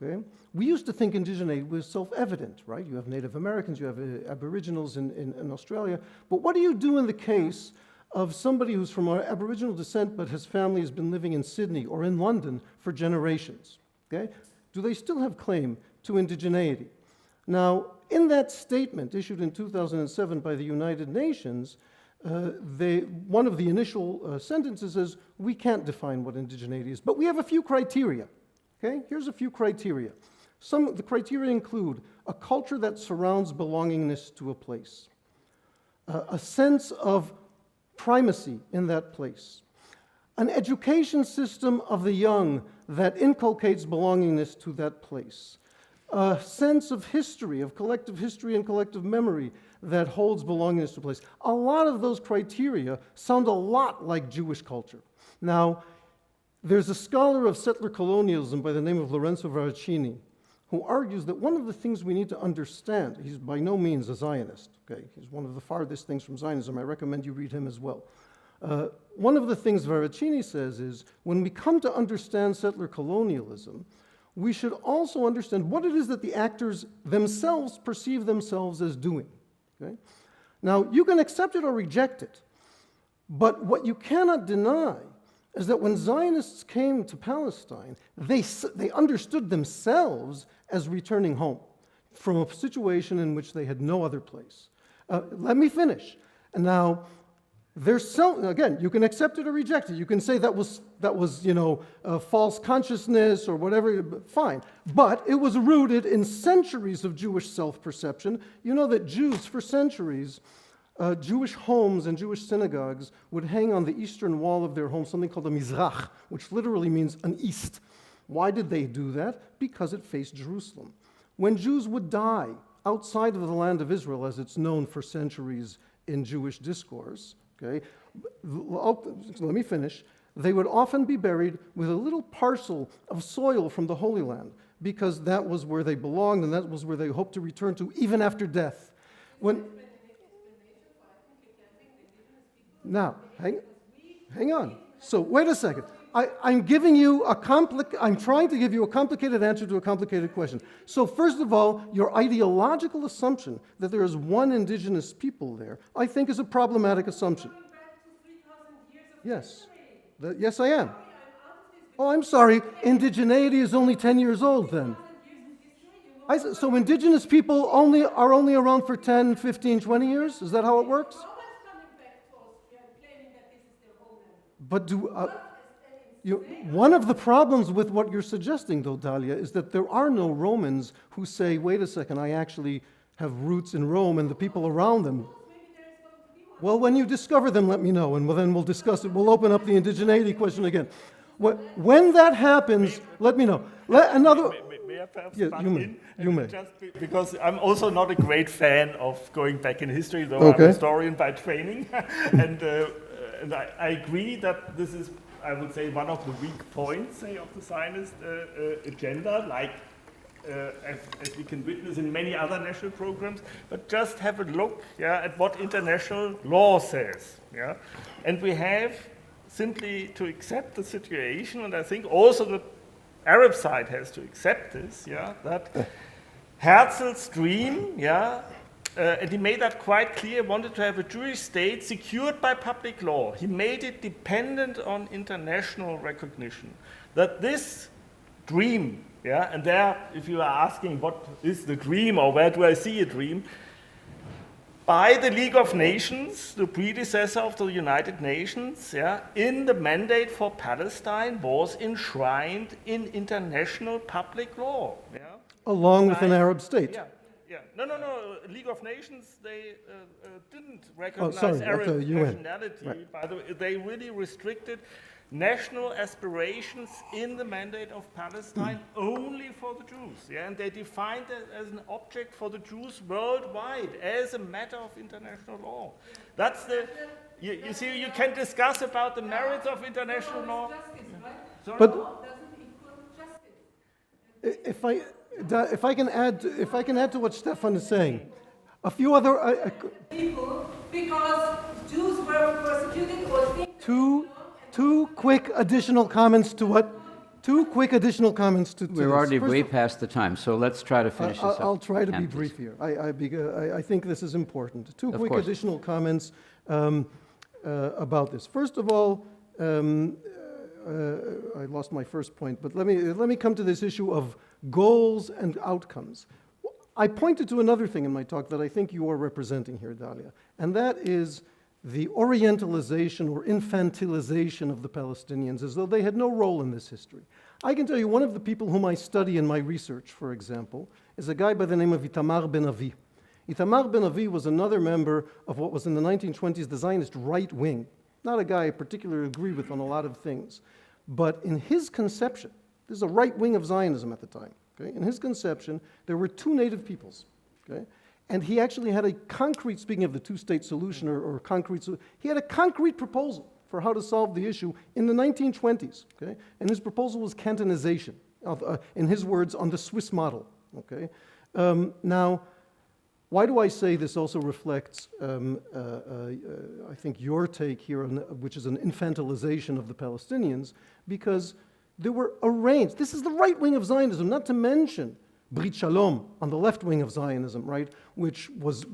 okay, we used to think indigeneity was self-evident, right? You have Native Americans, you have Aboriginals in Australia, but what do you do in the case of somebody who's from Aboriginal descent but his family has been living in Sydney or in London for generations, okay? Do they still have claim to indigeneity? Now, in that statement issued in 2007 by the United Nations, one of the initial sentences is, we can't define what indigeneity is, but we have a few criteria. Okay? Here's a few criteria. Some of the criteria include a culture that surrounds belongingness to a place, a sense of primacy in that place, an education system of the young that inculcates belongingness to that place, a sense of history, of collective history and collective memory that holds belongingness to a place. A lot of those criteria sound a lot like Jewish culture. Now, there's a scholar of settler colonialism by the name of Lorenzo Veracini who argues that one of the things we need to understand, he's by no means a Zionist, okay? He's one of the farthest things from Zionism. I recommend you read him as well. One of the things Veracini says is, when we come to understand settler colonialism, we should also understand what it is that the actors themselves perceive themselves as doing. Okay? Now, you can accept it or reject it, but what you cannot deny is that when Zionists came to Palestine, they understood themselves as returning home from a situation in which they had no other place. Let me finish. And now, again, you can accept it or reject it. You can say that was false consciousness or whatever, fine. But it was rooted in centuries of Jewish self-perception. You know that Jews, for centuries, Jewish homes and Jewish synagogues would hang on the eastern wall of their home something called a mizrach, which literally means an east. Why did they do that? Because it faced Jerusalem. When Jews would die outside of the land of Israel, as it's known for centuries in Jewish discourse, okay, let me finish. They would often be buried with a little parcel of soil from the Holy Land because that was where they belonged and that was where they hoped to return to even after death. Now, hang on. So wait a second. I'm trying to give you a complicated answer to a complicated question. So first of all, your ideological assumption that there is one indigenous people there, I think is a problematic assumption. Yes. Yes, I am. Oh, I'm sorry. Indigeneity is only 10 years old then. So indigenous people are only around for 10, 15, 20 years? Is that how it works? But one of the problems with what you're suggesting, though, Dalia, is that there are no Romans who say, wait a second, I actually have roots in Rome and the people around them. Well, when you discover them, let me know, and then we'll discuss it. We'll open up the indigeneity question again. When that happens, let me know. May I perhaps you may. Just because I'm also not a great fan of going back in history, though I'm a historian by training. and I agree that this is, I would say, one of the weak points, say, of the Zionist agenda, like as we can witness in many other national programs, but just have a look at what international law says. And we have simply to accept the situation, and I think also the Arab side has to accept this, that Herzl's dream, and he made that quite clear, wanted to have a Jewish state secured by public law. He made it dependent on international recognition. That this dream, and there, if you are asking what is the dream or where do I see a dream, by the League of Nations, the predecessor of the United Nations, in the mandate for Palestine was enshrined in international public law. Along with an Arab state. No. League of Nations, they didn't recognize Arab nationality. Right. By the way, they really restricted national aspirations in the mandate of Palestine only for the Jews. And they defined it as an object for the Jews worldwide as a matter of international law. That's the, you see, you can discuss about the merits of international law. But if I can add to what Stephan is saying, a few other people, because Jews were persecuted or two quick additional comments to what. We're already way past the time, so let's try to finish this up. I'll try to be brief here. I think this is important. Two quick additional comments about this. First of all, I lost my first point, but let me come to this issue of goals and outcomes. I pointed to another thing in my talk that I think you are representing here, Dalia, and that is the orientalization or infantilization of the Palestinians as though they had no role in this history. I can tell you one of the people whom I study in my research, for example, is a guy by the name of Itamar Ben-Avi. Itamar Ben-Avi was another member of what was in the 1920s the Zionist right wing. Not a guy I particularly agree with on a lot of things. But in his conception, this is a right wing of Zionism at the time, okay? In his conception, there were two native peoples, okay? And he actually had a concrete, speaking of the two-state solution or concrete, he had a concrete proposal for how to solve the issue in the 1920s, okay? And his proposal was cantonization, in his words, on the Swiss model, okay? Now, why do I say this also reflects, I think, your take here, which is an infantilization of the Palestinians, because they were arranged. This is the right wing of Zionism, not to mention Brit Shalom on the left wing of Zionism, right, which was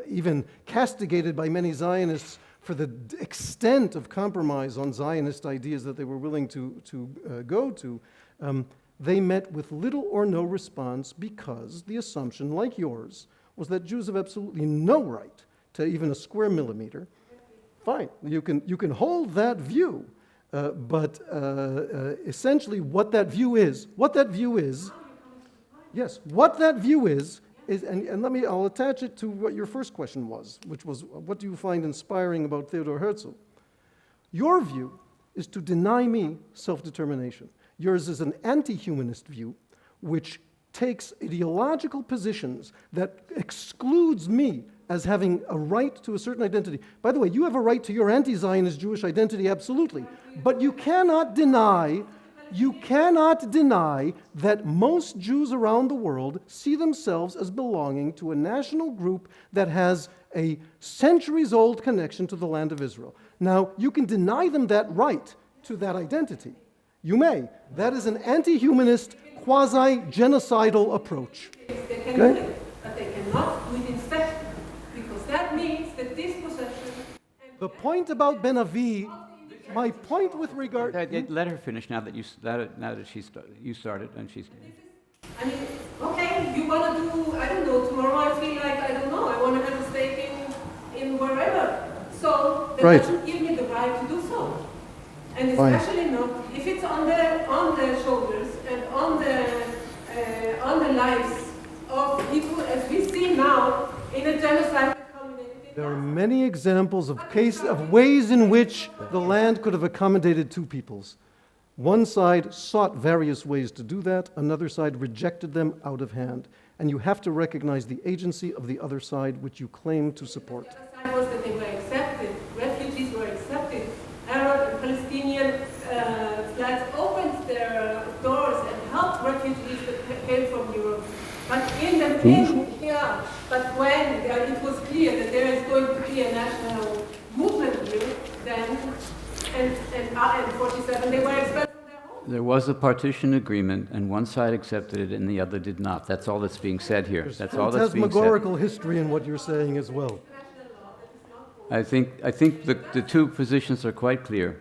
even castigated by many Zionists for the extent of compromise on Zionist ideas that they were willing to go to. They met with little or no response because the assumption, like yours, was that Jews have absolutely no right to even a square millimeter. Fine, you can hold that view, but essentially what that view is, and I'll attach it to what your first question was, which was, what do you find inspiring about Theodor Herzl? Your view is to deny me self-determination. Yours is an anti-humanist view, which takes ideological positions that excludes me as having a right to a certain identity. By the way, you have a right to your anti-Zionist Jewish identity, absolutely. But you cannot deny that most Jews around the world see themselves as belonging to a national group that has a centuries-old connection to the land of Israel. Now, you can deny them that right to that identity. You may. That is an anti-humanist, quasi-genocidal approach. They can do it, but they cannot do it in fact, because that means that this possession... The point about Ben-Avi, my point with regard... Let her finish now that you started and she's... I mean, okay, you want to do, I don't know, tomorrow I feel like, I don't know, I want to have a stake in wherever. So that doesn't give me the right to do so. And especially not if it's on the shoulders and on the lives of people, as we see now in a genocidal community. There are many examples of ways in which the land could have accommodated two peoples. One side sought various ways to do that, another side rejected them out of hand. And you have to recognize the agency of the other side, which you claim to support. The other side was that they were accepted, refugees were accepted. Arab and Palestinian flags opened their doors and helped refugees that Yeah, but when it was clear that there is going to be a national movement here, then, and 47, they were expelled from their home. There was a partition agreement, and one side accepted it and the other did not. That's all that's being said here. There's That's all that's being said. phantasmagorical history in what you're saying as well. I think the two positions are quite clear.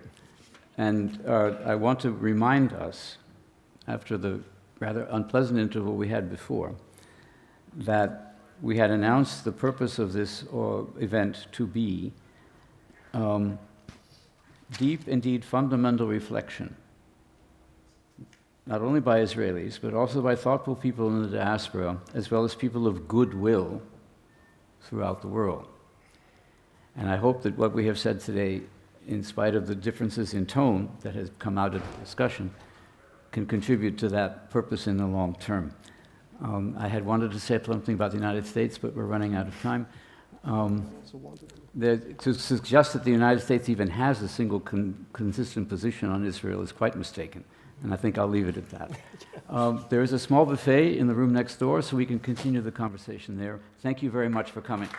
And I want to remind us, after the rather unpleasant interval we had before, that we had announced the purpose of this event to be deep, indeed fundamental reflection, not only by Israelis, but also by thoughtful people in the diaspora, as well as people of goodwill throughout the world. And I hope that what we have said today, in spite of the differences in tone that has come out of the discussion, can contribute to that purpose in the long term. I had wanted to say something about the United States, but we're running out of time. To suggest that the United States even has a single consistent position on Israel is quite mistaken, and I think I'll leave it at that. There is a small buffet in the room next door, so we can continue the conversation there. Thank you very much for coming.